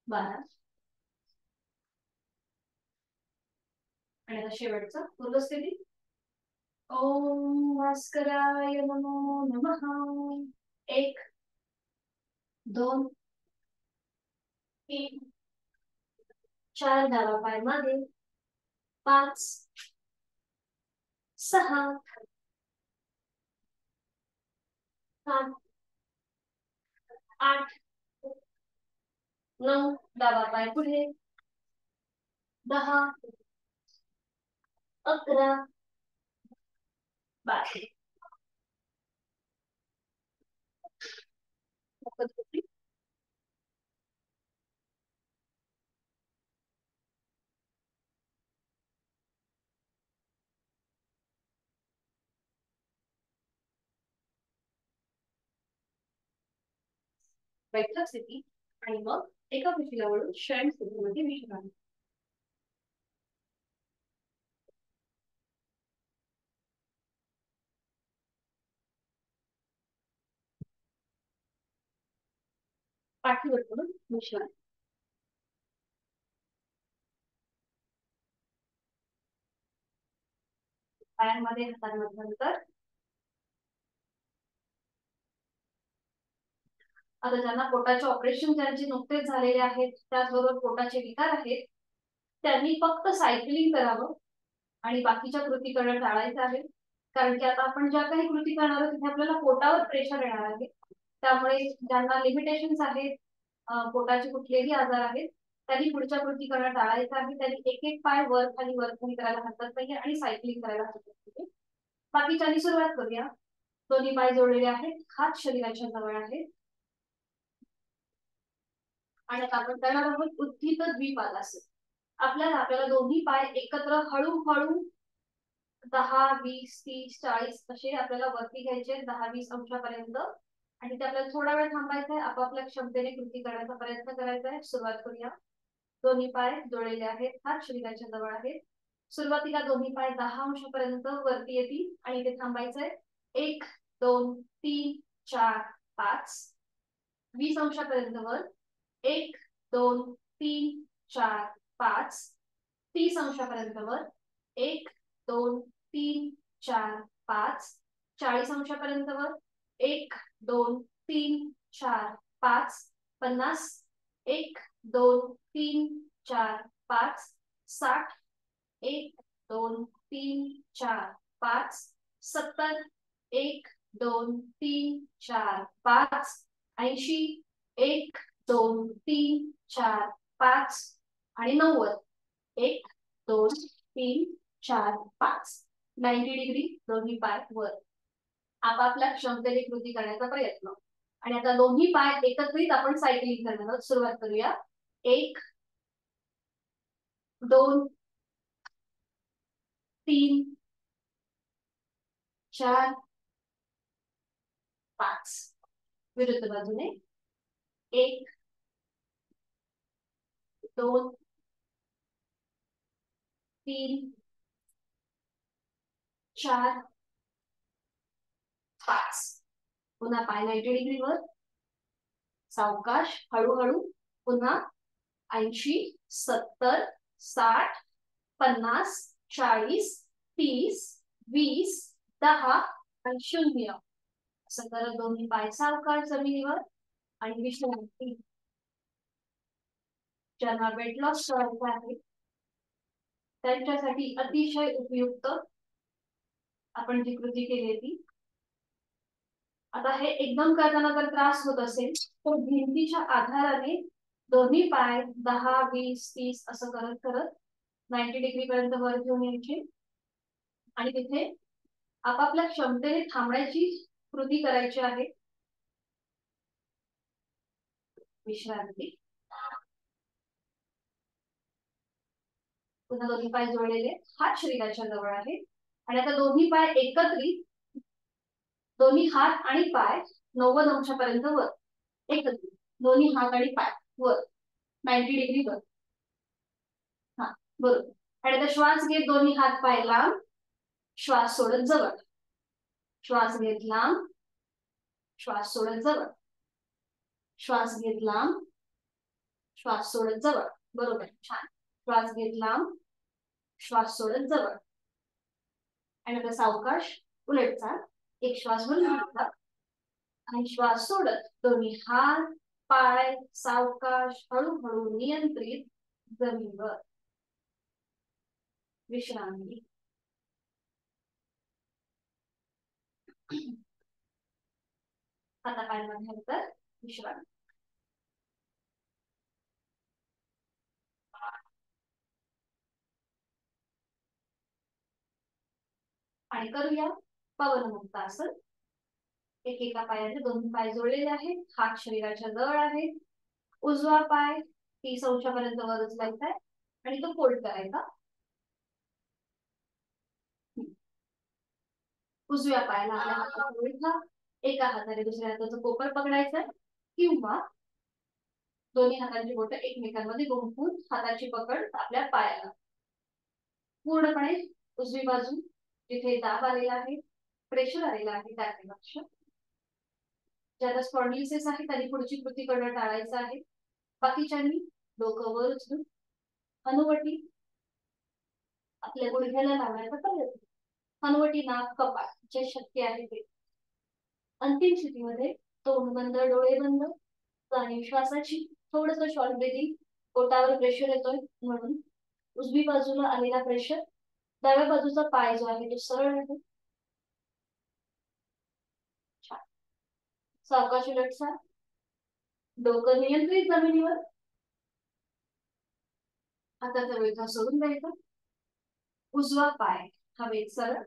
12 आणि आता शेवटचा पूर्वस्थिती ओम भास्कराय नमो नमः 1 2 3 4 डावा पाय मागे 5 6 7 8 9 डावा पाय पुढे 10 11 12 बैठक स्थिती आणि मग एका कुशीला वळून शयन स्थितीमध्ये विश्रांती पाठीवर पडून विश्रांती पायांमध्ये हातांमध्ये अंतर आता ज्यांना पोटाचे ऑपरेशन ज्यांचे नुकतेच झालेले आहेत त्याचबरोबर पोटाचे विकार आहेत त्यांनी फक्त सायकलिंग करावं आणि बाकीच्या कृती करणं टाळायचं आहे कारण की आता आपण ज्या काही कृती करणार आहोत तिथे आपल्याला पोटावर प्रेशर येणार आहे त्यामुळे ज्यांना लिमिटेशन्स आहेत पोटाचे कुठलेही आजार आहेत त्यांनी पुढच्या कृती करणं टाळायचं आहे त्यांनी एक एक पाय वर खाली करायला हरकत नाहीये आणि सायकलिंग करायला हरकत नाहीये बाकीच्यांनी सुरुवात करूया दोन्ही पाय जोडलेले आहेत हात शरीराच्या जवळ आहेत आणि आपण करणार आहोत उत्थित द्विपादासन आपल्याला दोन्ही पाय एकत्र हळूहळू 10 20 30 40 असे आपल्याला वरती घ्यायचे 10-20 अंशापर्यंत आणि ते आपल्याला थोडा वेळ थांबायचा आहे आपापल्या क्षमतेने कृती करण्याचा प्रयत्न करायचा आहे सुरुवात करूया दोन्ही पाय जोडलेले आहेत हात शरीराच्या जवळ आहेत सुरुवातीला दोन्ही पाय 10 अंशापर्यंत वरती येतील आणि ते थांबायचंय 1 2 3 4 5 20 अंशापर्यंत वर 1 2 3 4 5 30 अंशापर्यंत वर 1 2 3 4 5 40 अंशापर्यंत वर 1 2 3 4 5 50 1 2 3 4 5 60 1 2 3 4 5 70 1 2 3 4 5 80 1 2 3 4 5 आणि 90 1 2 3 4 5 90 डिग्री दोन्ही पाय वर आपापल्या क्षमतेने कृती करण्याचा प्रयत्न आणि आता दोन्ही पाय एकत्रित आपण सायकलिंग करण्याला सुरुवात करूया 1 2 3 4 5 विरुद्ध बाजूने 1 2 3 4 5 पुन्हा पाय 90 डिग्रीवर सावकाश हळूहळू पुन्हा 80 70 60 50 40 30 20 10 आणि 0 असं करत दोन्ही पाय सावकाश जमिनीवर आणि विश्रांती ज्यांना वेट लॉस करायचा आहे त्यांच्यासाठी अतिशय उपयुक्त आपण जी कृती केली ती आता हे एकदम करताना जर त्रास होत असेल तर भिंतीच्या आधाराने दोन्ही पाय 10, 20, 30 असं करत करत 90 डिग्री पर्यंत वर घेऊन यायचे आणि तिथे आपापल्या क्षमतेने थांबण्याची कृती करायची आहे. विश्रांती. पुन्हा दोन्ही पाय जोडलेले, हात शरीराच्या जवळ आहे आणि आता दोन्ही पाय एकत्रित, दोन्ही हात आणि पाय 90 अंशापर्यंत वर एकत्रित, दोन्ही हात आणि पाय वर 90 डिग्री वर. हा बरोबर. आणि आता श्वास घेत दोन्ही हात पाय लांब, श्वास सोडत जवळ, श्वास घेत लांब, श्वास सोडत जवळ, श्वास घेत लांब, श्वास सोडत जवळ. बरोबर, छान. श्वास घेत लांब, श्वास सोडत जवळ. आणि आता सावकाश उलट चाल. एक श्वास भरून घेतला आणि श्वास सोडत दोन्ही हात पाय सावकाश हळूहळू नियंत्रित जमिनीवर. विश्रांती. आता पायांमध्ये तर विश्रांती. आणि करूया पवनमुक्त आसन. एकेका पायाने दोन्ही पाय जोडलेले आहेत, हात शरीराच्या जवळ आहेत. उजवा पाय 30 अंशापर्यंत वर उचलायचा आहे आणि तो फोल्ड करायचा. उजव्या पायाला आपल्या हाताचा गुडघा, एका हाताने दुसऱ्या हाताचं कोपर पकडायचं किंवा दोन्ही हातांची बोटं एकमेकांमध्ये गुंफून हाताची पकड आपल्या पायाला. पूर्णपणे उजवी बाजू जिथे दाब आलेला आहे, प्रेशर आलेला आहे त्याकडे लक्ष. ज्याला स्पॉन्डिलिसिस आहे त्यांनी पुढची कृती करणं टाळायचं आहे. बाकीच्यांनी डोकं वर उचलून हनुवटी आपल्या गुडघ्याला लावण्याचा प्रयत्न. हनुवटी नाक कपाळ जे शक्य आहे ते. अंतिम स्थितीमध्ये तोंड बंद डोळे बंद आणि श्वासाची थोडस शॉर्ट ब्रीदिंग. पोटावर प्रेशर येतोय म्हणून उजवी बाजूला आलेला प्रेशर, डाव्या बाजूचा पाय जो आहे तो सरळ आहे. सावकाश उलटसा. डोकं नियंत्रित जमिनीवर. हाताचा विळखा सोडून द्यायचा. उजवा पाय हवेत सरळ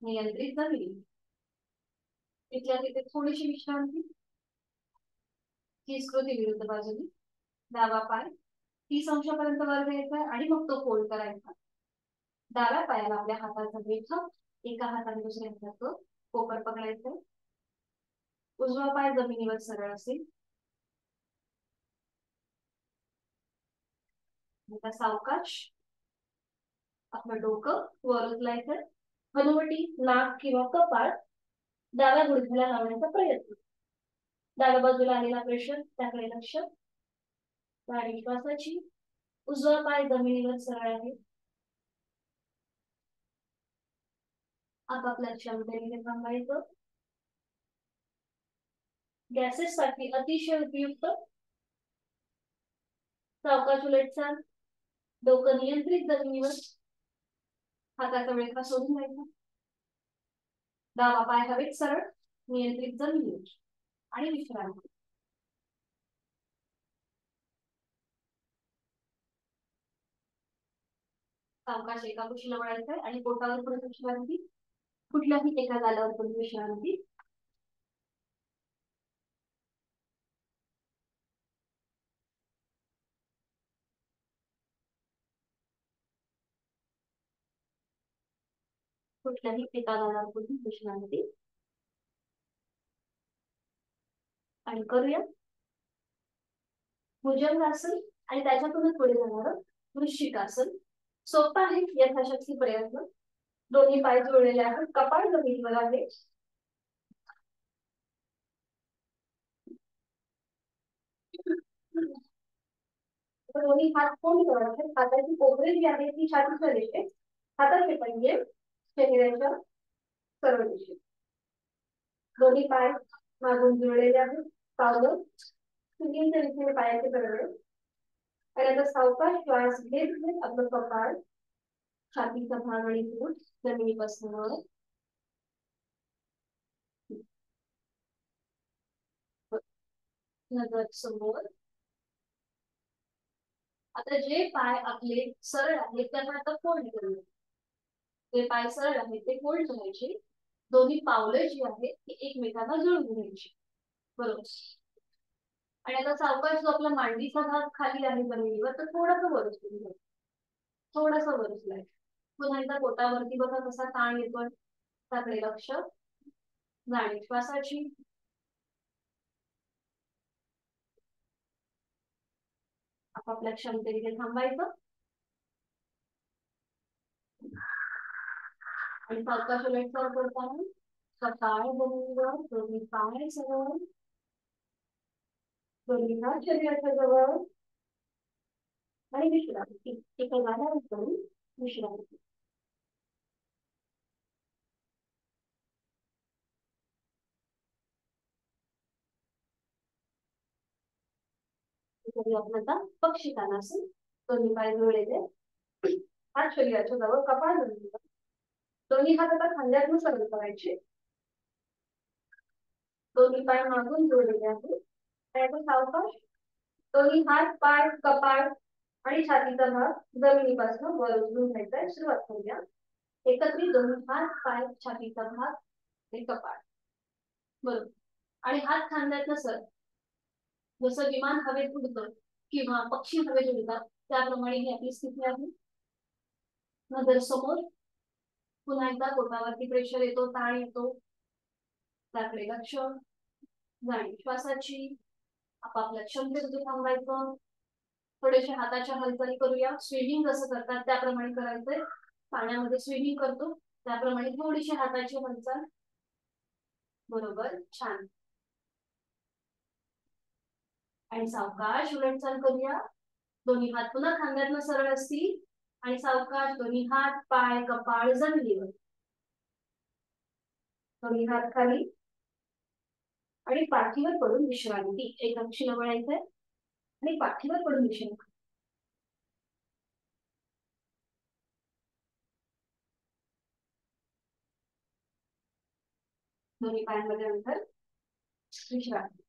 नियंत्रित जमिनी. तिथल्या तिथे थोडीशी विश्रांती. तीच कृती विरुद्ध बाजूने. डावा पाय 30 अंशापर्यंत वर घ्यायचा आणि मग तो फोल्ड करायचा. डाव्या पायाला आपल्या हाताचा विळखा, एका हाताने दुसऱ्या हाताचं कोपर पकडायचं. उजवा पाय जमिनीवर सरळ असेल. आता सावकाश आपलं डोकं वर उचलायचं. हनुवटी नाक किंवा कपाळ डाव्या गुडघ्याला लावण्याचा प्रयत्न. डाव्या बाजूला आलेला प्रेशर त्याकडे लक्ष. आणि श्वासाची. उजवा पाय जमिनीवर सरळ आहे. आपापल्या क्षमतेने थांबायचं. गॅसेस साठी अतिशय उपयुक्त. सावकाश उलटचाल. डोकं नियंत्रित जमिनीवर. हाताचा विळखा सोडून द्यायचा. डावा पाय हवेत सरळ नियंत्रित जमिनीवर आणि विश्रांती. सावकाश एका कुशीला वळायचंय आणि पोटावर थोडी विश्रांती. कुठल्याही एका गालावर थोडी विश्रांती. कुठल्याही एका गालावर थोडी विश्रांती. आणि करूया भुजंगासन आणि त्याच्यातूनच पुढे जाणार वृश्चिकासन. सोपं आहे यथाशक्ती प्रयत्न. दोन्ही पाय जोडलेले आहेत, कपाळ जमिनीवर आहे. दोन्ही हात कोण करायचे. हाताची कोपरे जी आहे ती छातीच्या दिशेत, हाताचे पंजे शरीराच्या सर्व दिशेत. दोन्ही पाय मागून जुळलेले आहेत. पावलं सुकींच्या दिशेने पायाचे करडे. आणि आता सावकाश श्वास घेत घेत आपलं कपाळ छातीचा भाग आणि पोट जमिनीपासून वर. आणि आता सावकाश उलट चाल. डोकं नियंत्रित जमिनीवर. हाताचा विळखा सोडून द्यायचा. उजवा पाय हवेत सरळ नियंत्रित जमिनीवर. नजर समोर. आता जे पाय आपले सरळ आहेत त्यांना आता फोल्ड करूया. जे पाय सरळ आहेत ते फोल्ड करायचे. दोन्ही पावलं जी आहेत ती एकमेकांना जुळवून घ्यायची. बरोबर. आणि आता सावकाश जो आपला मांडीचा भाग खाली आहे जमिनीवर तर थोडासा वर उचलून घ्यायचा. थोडासा वर उचलायचा. पुन्हा एकदा पोटावरती बघा कसा ताण येतो. त्याकडे लक्ष. जाणीव श्वासाची. आपापल्या क्षमतेने थांबायचं. आणि सावकाश उलट करताना सकाळ जमिनीवर दोन्ही पाय सरळ. दोन्ही हात शरीराच्या जवळ. आणि विश्रांती. एका जागेवर करून विश्रांती. आपण आता पक्षी तानासन. दोन्ही पाय जुळलेले. हात शरीराच्या जवळ. कपाळ जमिनीवर. दोन्ही हात आता खांद्यातून सरळ करायचे. दोन्ही पाय मागून जोडलेले आहेत. आणि आता सावकाश दोन्ही हात पाय कपाळ आणि छातीचा भाग जमिनीपासून वर उचलून घ्यायचा. सुरुवात करूया. एकत्रित दोन्ही हात पाय छातीचा भाग आणि कपाळ. बरोबर. आणि हात खांद्यातलं सर. जसं विमान हवेत उडतं किंवा पक्षी हवेत उडतात त्याप्रमाणे ही आपली स्थिती आहे. नजर समोर. पुन्हा एकदा पोटावरती प्रेशर येतो, ताण येतो. त्याकडे लक्ष. जाणीव श्वासाची. आपापल्या क्षमतेमध्ये थांबायचं. थोडेसे हाताच्या हालचाली करूया. स्विमिंग कसं करतात त्याप्रमाणे करायचंय. पाण्यामध्ये स्विमिंग करतो त्याप्रमाणे थोडीशी हाताची हालचाल. बरोबर. छान. आणि सावकाश उलटचाल करूया. दोन्ही हात पुन्हा खांद्यातनं सरळ असतील. आणि सावकाश दोन्ही हात पाय कपाळ जमिनीवर. दोन्ही हात खाली. आणि पाठीवर पडून विश्रांती. एका दिशेला वळायचंय आणि पाठीवर पडून विश्रांती. दोन्ही पायांमध्ये अंतर. विश्रांती.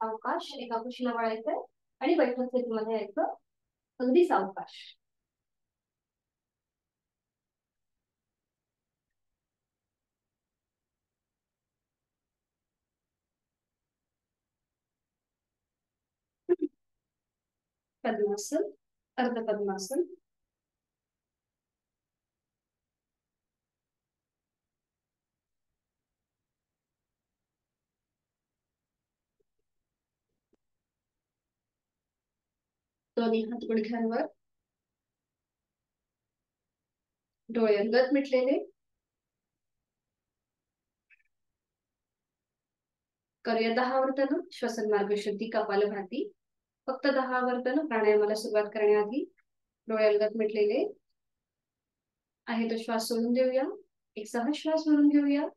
सावकाश एका कुशीला वळायचंय आणि बैठक स्थितीमध्ये यायचं. अगदी सावकाश. पद्मासन. अर्ध पद्मासन. दोन्ही हात गुडघ्यांवर. डोळे अंगत मिटलेले. करूया 10 आवर्तन. श्वसन मार्ग शुद्धी कपालभाती. फक्त 10 आवर्तन. प्राणायामाला सुरुवात करण्याआधी डोळे अंगत मिटलेले आहे तो श्वास सोडून देऊया. एक सहज श्वास भरून घेऊया.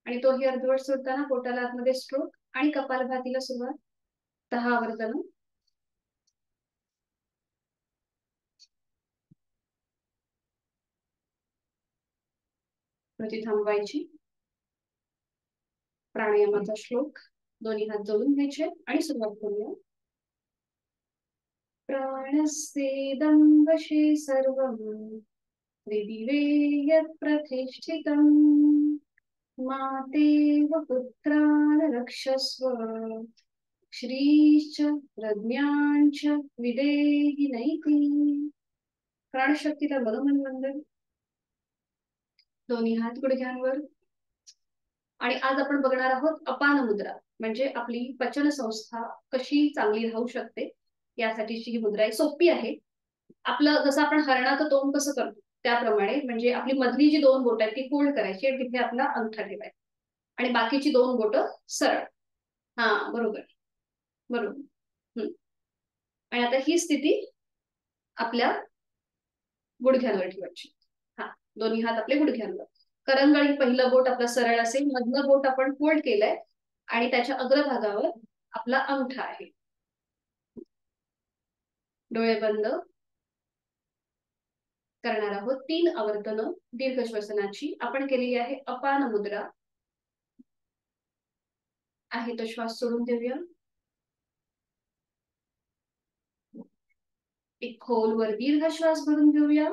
आणि तोही अर्धवट सोडताना पोटाला आतमध्ये स्ट्रोक आणि कपालभातीला सुरुवात. 10 आवर्तन. कृती थांबवायची. प्राणायामाचा श्लोक. दोन्ही हात जोडून घ्यायचे आणि सुरुवात करूया. प्राणस्तेदं वशे सर्वं त्रिदिवे यत् प्रतिष्ठितम् मातेव पुत्रान् रक्षस्व श्रीश्च प्रज्ञाञ्च विदेहि नैति. प्राणशक्तीला मनोमन वंदन. दोन्ही हात गुडघ्यांवर. आणि आज आपण बघणार आहोत अपान मुद्रा. म्हणजे आपली पचन संस्था कशी चांगली राहू शकते यासाठीची ही मुद्रा आहे. सोपी आहे. आपलं जसं आपण हरणाचं तोंड कसं करतो त्याप्रमाणे. म्हणजे आपली मधली जी 2 बोट आहेत ती फोल्ड करायची आणि तिथे आपला अंगठा ठेवायचा आणि बाकीची 2 बोट सरळ. हा बरोबर. बरोबर. आणि आता ही स्थिती आपल्या गुडघ्यांवर ठेवायची. हा. दोन्ही हात आपले गुडघ्यांवर. करंगळी पहिलं बोट आपलं सरळ असेल. मधलं बोट आपण फोल्ड केलंय आणि त्याच्या अग्रभागावर आपला अंगठा आहे. डोळे बंद. करणार आहोत 3 आवर्तन दीर्घ श्वसनाची. आपण केलेली आहे अपान मुद्रा. आहे तो श्वास सोडून देऊया. एक खोलवर दीर्घ श्वास भरून घेऊया.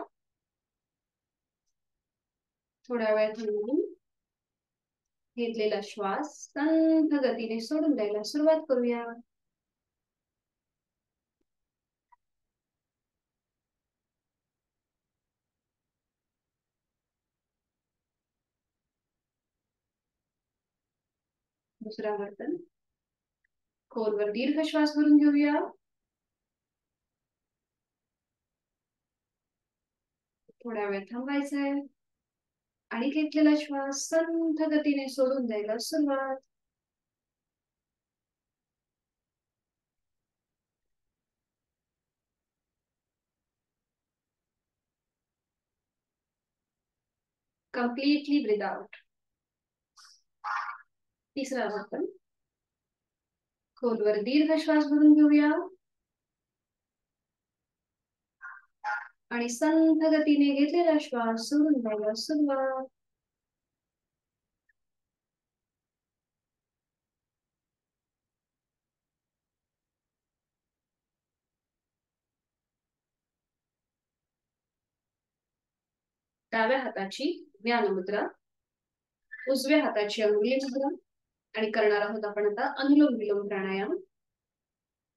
थोड्या वेळ थांबून घेतलेला श्वास संथ गतीने सोडून द्यायला सुरुवात करूया. दुसरा आवर्तन. खोलवर दीर्घ श्वास भरून घेऊया. थोडा वेळ थांबायचा आहे आणि घेतलेला श्वास संथ गतीने सोडून द्यायला सुरुवात. Completely breathe out. तिसरा आवर्तन. खोलवर दीर्घ श्वास भरून घेऊया आणि संथ गतीने घेतलेला श्वास सोडून द्यायला सुरुवात. डाव्या हाताची ज्ञान मुद्रा, उजव्या हाताची अंगुली मुद्रा आणि करणार आहोत आपण आता अनुलोम विलोम प्राणायाम.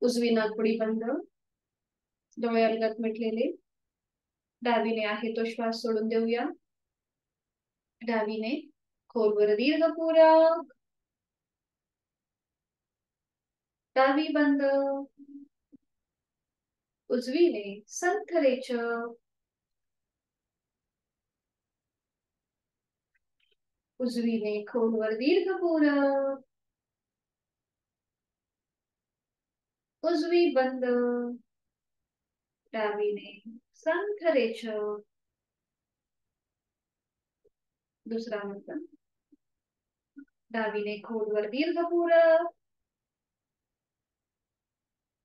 उजवी नाकपुडी बंद, डोळे अलगद मिटलेले. डावीने आहे तो श्वास सोडून देऊया. डावीने खोलवर दीर्घ पुरा. डावी बंद. उजवीने संथ रेचक. उजवीने खोलवर दीर्घ पूरक. उजवी बंद. डावीने संथ रेचक. दुसरा आवर्तन. डावीने खोलवर दीर्घ पूरक.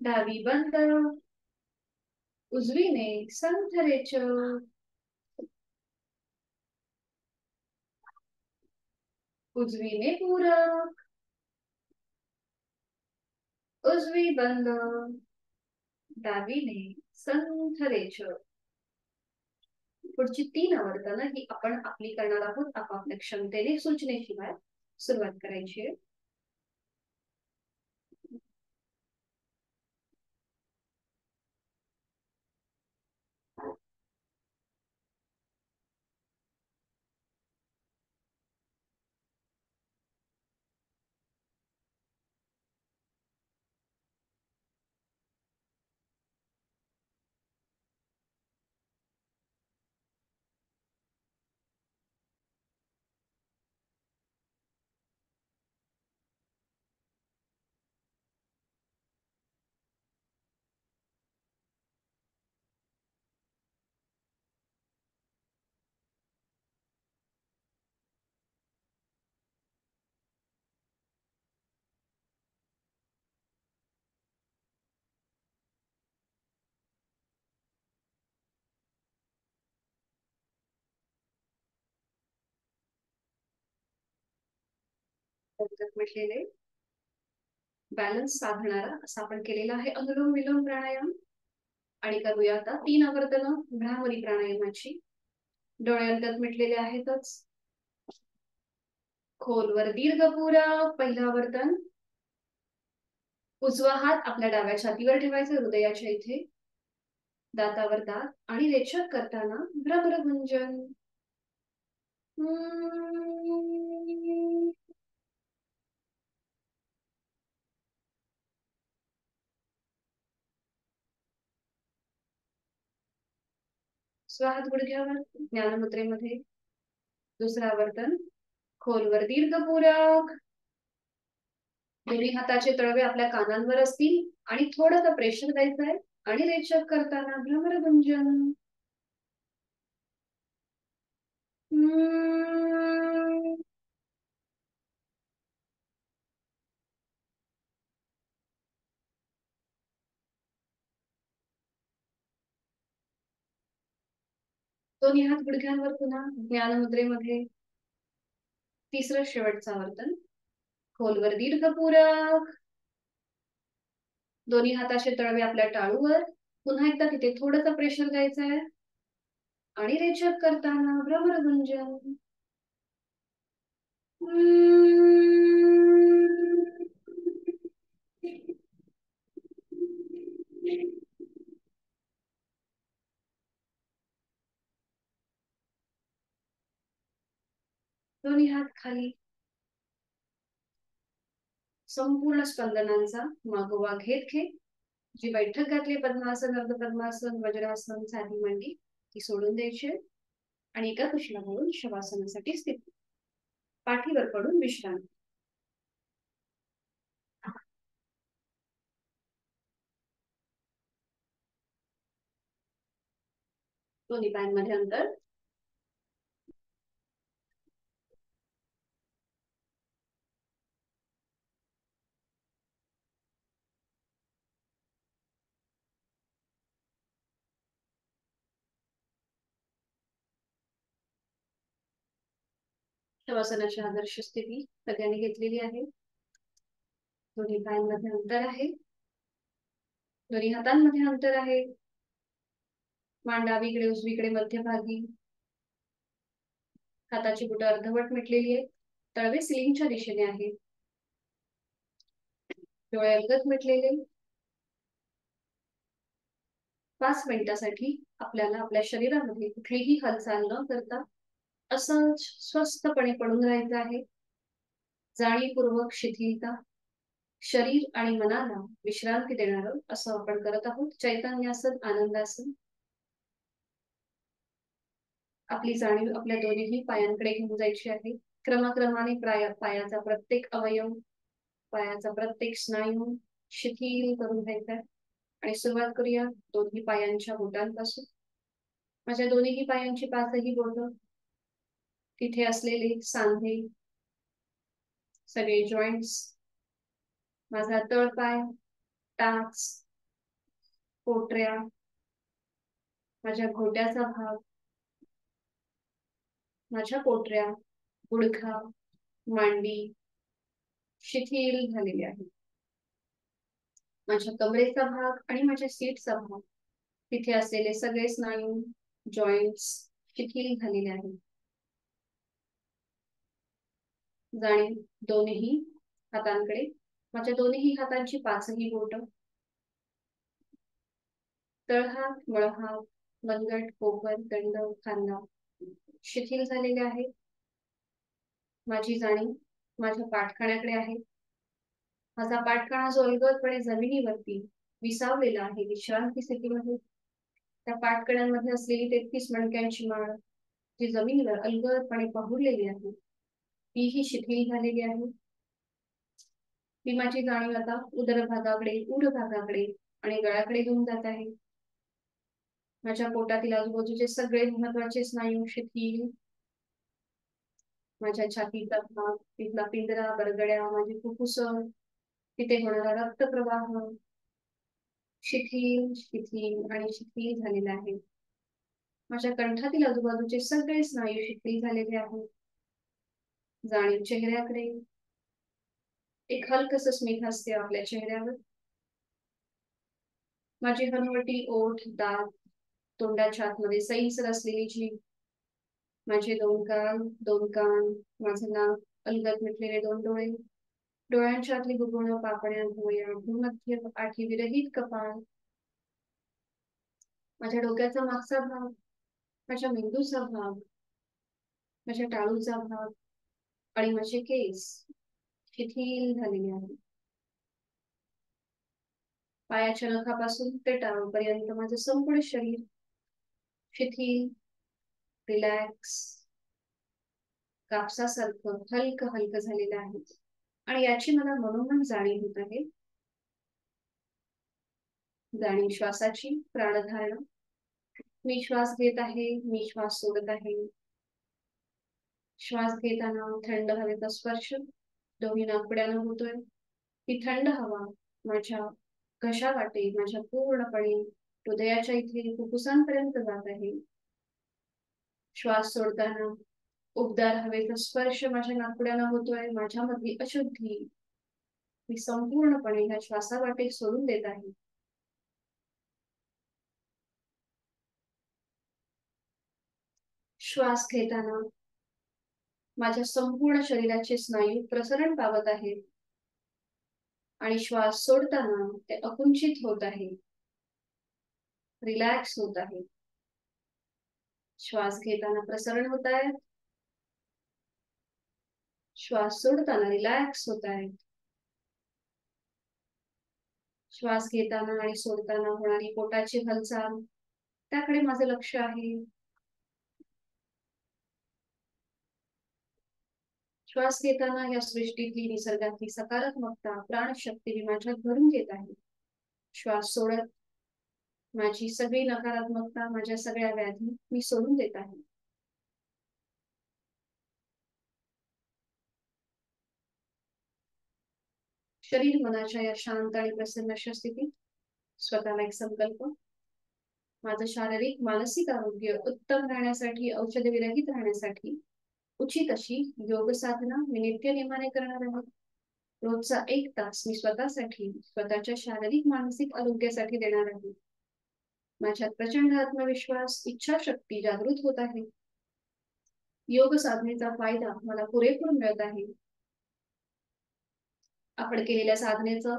डावी बंद. उजवीने संथ रेचक. उजवीने पूरक. उजवी बंद. डावीने संथ रेचक. पुढची 3 आवर्तनं ही आपण आपली करणार आहोत आपापल्या क्षमतेने, सूचनेशिवाय सुरुवात करायची आहे. म्हटलेले बॅलन्स साधणारा असा आपण केलेला आहे अनुलोम विलोम प्राणायाम. आणि करूया आता 3 आवर्तन भ्रामरी प्राणायामाची. डोळे अलगद मिटलेले आहेतच. खोलवर दीर्घ पुरा. पहिलं आवर्तन. उजवा हात आपल्या डाव्या छातीवर ठेवायचा, हृदयाच्या इथे. दातावर दात आणि रेचक करताना भ्रमरभुंजन. स्वाहात गुडघ्यावर ज्ञानमुद्रेमध्ये. दुसरा आवर्तन. खोलवर दीर्घ पूरक. दोन्ही हाताचे तळवे आपल्या कानांवर असतील आणि थोडंसं प्रेशर द्यायचं आहे आणि रेचक करताना भ्रमरभुंजन. दोन्ही हात गुडघ्यांवर, पुन्हा ज्ञानमुद्रेमध्ये. तिसरं शेवटचं आवर्तन. खोलवर दीर्घ पूरक. दोन्ही हाताचे तळवे आपल्या टाळूवर. पुन्हा एकदा तिथे थोडंसं प्रेशर द्यायचं आहे. आणि रेचक करताना भ्रमरगुंजन. दोन्ही हात खाली. संपूर्ण स्पंदनांचा मागोवा घेत घेत जी बैठक घातली पद्मासन, अर्ध पद्मासन, वज्रासन, साधी मांडी, ती सोडून द्यायची आणि एका कुशीला घालून शवासनासाठी स्थित. पाठीवर पडून विश्रांती. दोन्ही पायांमध्ये अंतर. शवासनाची आदर्श स्थिती सगळ्यांनी घेतलेली आहे. दोन्ही पायांमध्ये अंतर आहे. दोन्ही हातांमध्ये अंतर आहे. मान डावीकडे उजवीकडे मध्यभागी. हाताची बोटं अर्धवट मिटलेली आहेत. तळवे सिलिंगच्या दिशेने आहेत. डोळे अलगद मिटलेले. 5 मिनिटासाठी आपल्याला आपल्या शरीरामध्ये कुठलीही हालचाल न करता असंच स्वस्थपणे पडून राहायचं आहे. जाणीवपूर्वक शिथिलता, शरीर आणि मनाला विश्रांती देणारं असं आपण करत आहोत. चैतन्यासन, आनंदासन. आपली जाणीव आपल्या दोन्ही पायांकडे घेऊन जायची आहे. क्रमाक्रमाने पायाचा प्रत्येक अवयव, पायाचा प्रत्येक स्नायू शिथिल करून घ्यायचा. आणि सुरुवात करूया दोन्ही पायांच्या बोटांपासून. माझ्या दोन्ही पायांची 5ही बोटं, तिथे असलेले सांधे, सगळे जॉईंट्स, माझा तळपाय, टाच, पोटऱ्या, माझ्या घोट्याचा भाग, माझ्या पोटऱ्या, गुडघा, मांडी शिथिल झालेली आहे. माझ्या कमरेचा भाग आणि माझ्या सीटचा भाग, तिथे असलेले सगळे स्नायू, जॉईंट्स शिथिल झालेले आहेत. जाणीव दोन्ही हातांकडे. माझ्या दोन्ही हातांची 5ही बोटं, तळहात, मळहात, मनगट, कोपर, दंड, खांदा शिथिल झालेले आहे. माझी जाणीव माझ्या पाठकाण्याकडे आहे. माझा पाठकाणा जो अलगदपणे जमिनीवरती विसावलेला आहे विश्रांती स्थितीमध्ये. त्या पाठकड्यांमध्ये असलेली 33 मणक्यांची माळ जी जमिनीवर अलगदपणे पाहुरलेली आहे, तीही शिथिल झालेली आहे. मी माझी जाणीव आता उदर भागाकडे, उड भागाकडे आणि गळ्याकडे घेऊन जात आहे. माझ्या पोटातील आजूबाजूचे सगळे महत्वाचे स्नायू शिथिल. माझ्या छातीचा भाग, तिथला पिंजरा, बरगड्या, माझी फुफ्फुस, तिथे होणारा रक्तप्रवाह शिथिल शिथिल आणि शिथिल झालेला आहे. माझ्या कंठातील आजूबाजूचे सगळे स्नायू शिथिल झालेले आहेत. जाणीव चेहऱ्याकडे. एक हलकस स्मित असते आपल्या चेहऱ्यावर. माझी हनुवटी, ओठ, दात, तोंडाच्या आतमध्ये सैलसर असलेली जीभ, माझे 2 गाल, 2 कान, माझं नाक, अलगद मिटलेले 2 डोळे, डोळ्यांच्या आतली बुबुळं, पापण्या, भुवया, भूमध्य आठी विरहित कपाळ, माझ्या डोक्याचा मागचा भाग, माझ्या मेंदूचा भाग, माझ्या टाळूचा भाग आणि माझे केस शिथिल झालेले आहेत. पायाच्या नखापासून ते टाळूपर्यंत माझं संपूर्ण शरीर शिथिल, रिलॅक्स, कापसासारखं हलकं हलकं झालेलं आहे. आणि याची मला मनोमन जाणीव होत आहे. जाणीव श्वासाची, प्राणधारणा. मी श्वास घेत आहे, मी श्वास सोडत आहे. श्वास घेताना थंड हवेचा स्पर्श दोन्ही नाकपुड्यानं होतोय. ती थंड हवा माझ्या घशावाटे, माझ्या पूर्णपणे हृदयाच्या इथे फुफ्फुसांपर्यंत जात आहे. श्वास सोडताना उबदार हवेचा स्पर्श माझ्या नाकपुड्याला होतोय, माझ्यामधली अशुद्धी मी संपूर्णपणे ह्या श्वासावाटे सोडून देत आहे. श्वास घेताना माझ्या संपूर्ण शरीराचे स्नायू प्रसरण पावत आहेत आणि श्वास सोडताना ते अकुंचित होत आहे, रिलॅक्स होत आहे. श्वास घेताना प्रसरण होत आहेत, श्वास सोडताना रिलॅक्स होत आहेत. श्वास घेताना आणि सोडताना होणारी पोटाची हालचाल त्याकडे माझं लक्ष आहे. श्वास घेताना या सृष्टीतली निसर्गातली सकारात्मकता प्राणशक्ती मी माझ्यात भरून घेत आहे. श्वास सोडत माझी सगळी नकारात्मकता, माझ्या सगळ्या व्याधी मी सोडून देत आहे. शरीर मनाच्या या शांत आणि प्रसन्न स्थितीत स्वतःला एक संकल्प, माझं शारीरिक मानसिक आरोग्य उत्तम राहण्यासाठी, औषध विरहित राहण्यासाठी उचित अशी योग साधना मी नित्यनेमाने करणार आहे. रोजचा 1 तास मी स्वतःसाठी, स्वतःच्या शारीरिक मानसिक आरोग्यासाठी देणार आहे. माझ्यात प्रचंड आत्मविश्वास, इच्छाशक्ती जागृत होत आहे. योग साधनेचा फायदा मला पुरेपूर मिळत आहे. आपण केलेल्या साधनेचा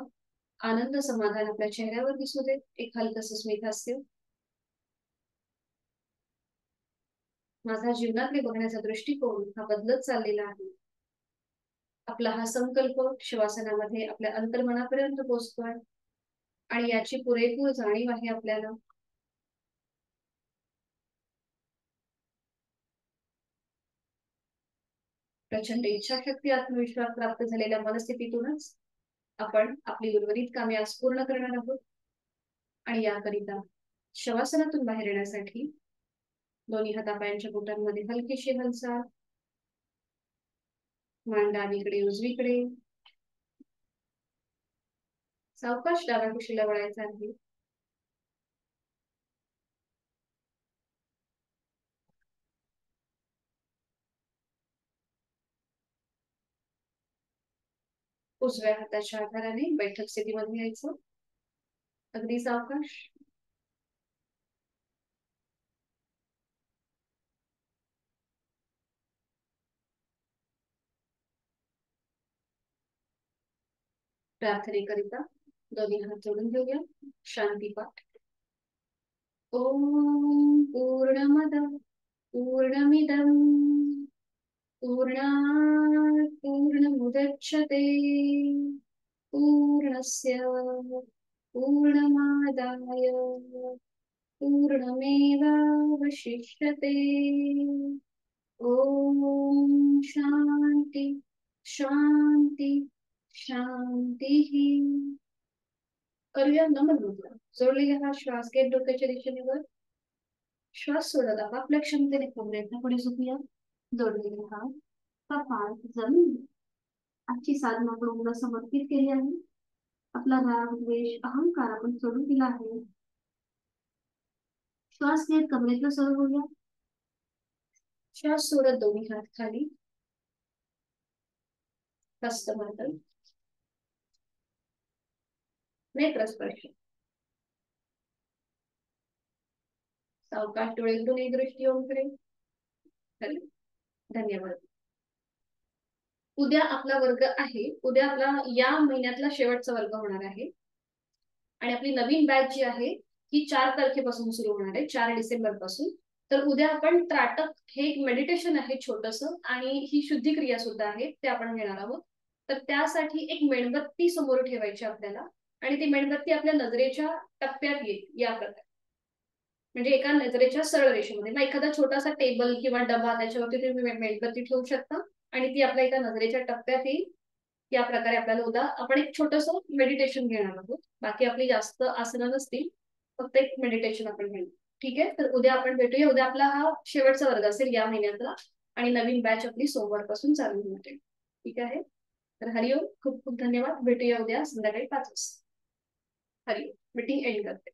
आनंद समाधान आपल्या चेहऱ्यावर दिसू दे, एक हलकसं स्मित हास्य. माझा जीवनाकडे बघण्याचा दृष्टिकोन हा बदलत चाललेला आहे. आपला हा संकल्प श्वासनामध्ये आपल्या अंतर्मनापर्यंत पोहोचतोय आणि याची पुरेपूर जाणीव आहे आपल्याला. प्रचंड इच्छाशक्ती, आत्मविश्वास प्राप्त झालेल्या मनस्थितीतूनच आपण आपली उर्वरित कामे आज पूर्ण करणार आहोत. आणि याकरिता शवासनातून बाहेर येण्यासाठी दोन्ही हातापायांच्या बोटांमध्ये हलकीशी हालचाल, मान डावीकडे उजवीकडे, सावकाश डाव्या कुशीला वळायचा आहे. उजव्या हाताच्या आधाराने बैठक स्थितीमध्ये यायचं, अगदी सावकाश. प्रार्थनेकरिता दोन्ही हात जोडून घेऊया. शांती पाठ. ओम पूर्णमद पूर्णमिदं पूर्णात् पूर्णमुदच्यते पूर्णस्य पूर्णमादाय पूर्णमेवावशिष्यते. ओम शांती शांती शांती. करूया नमन मुद्रा. जोडलेला हा श्वास घेत डोक्याच्या दिशेने वर. श्वास सोडत आपापल्या क्षमतेने प्रयत्न पुढे झोपूया. जोडलेले हात कपाळ जमीन. आजची साधना आपण समर्पित केली आहे. आपला राग, द्वेष, अहंकार आपण सोडून दिला आहे. श्वास घेत कमरेतलं सरळ होऊया. श्वास सोडत दोन्ही हात खाली, हस्तमर्दन, नेत्रस्पर्श. सावकाश डोळे उघडून एक दृष्टी ओमकडे. धन्यवाद. उद्या आपला वर्ग आहे. उद्या आपला या महिन्यातला शेवटचा वर्ग होणार आहे आणि आपली नवीन बॅच जी आहे ही 4 तारखेपासून सुरू होणार आहे, 4 डिसेंबर पासून. तर उद्या आपण त्राटक हे एक मेडिटेशन आहे छोटंसं आणि ही शुद्धी क्रिया सुद्धा आहे, ते आपण घेणार आहोत. तर त्यासाठी एक मेणबत्ती समोर ठेवायची आपल्याला आणि ती मेणबत्ती आपल्या नजरेच्या टप्प्यात येईल या प्रकारे, म्हणजे एका नजरेच्या सरळ रेषेमध्ये. मग एखादा छोटासा टेबल किंवा डबा त्याच्यावरती तुम्ही मेणबत्ती ठेवू शकता आणि ती आपल्या एका नजरेच्या टप्प्यात येईल. या प्रकारे आपल्याला उद्या आपण एक छोटंसं मेडिटेशन घेणार आहोत. बाकी आपली जास्त आसनं नसतील, फक्त एक मेडिटेशन आपण घेणार. ठीक आहे, तर उद्या आपण भेटूया. उद्या आपला हा शेवटचा वर्ग असेल या महिन्यातला आणि नवीन बॅच आपली सोमवारपासून चालू होणार आहे. ठीक आहे, तर हरिओम. खूप खूप धन्यवाद. भेटूया उद्या संध्याकाळी 5 वाजता. हरिओम. मीटिंग एंड करते.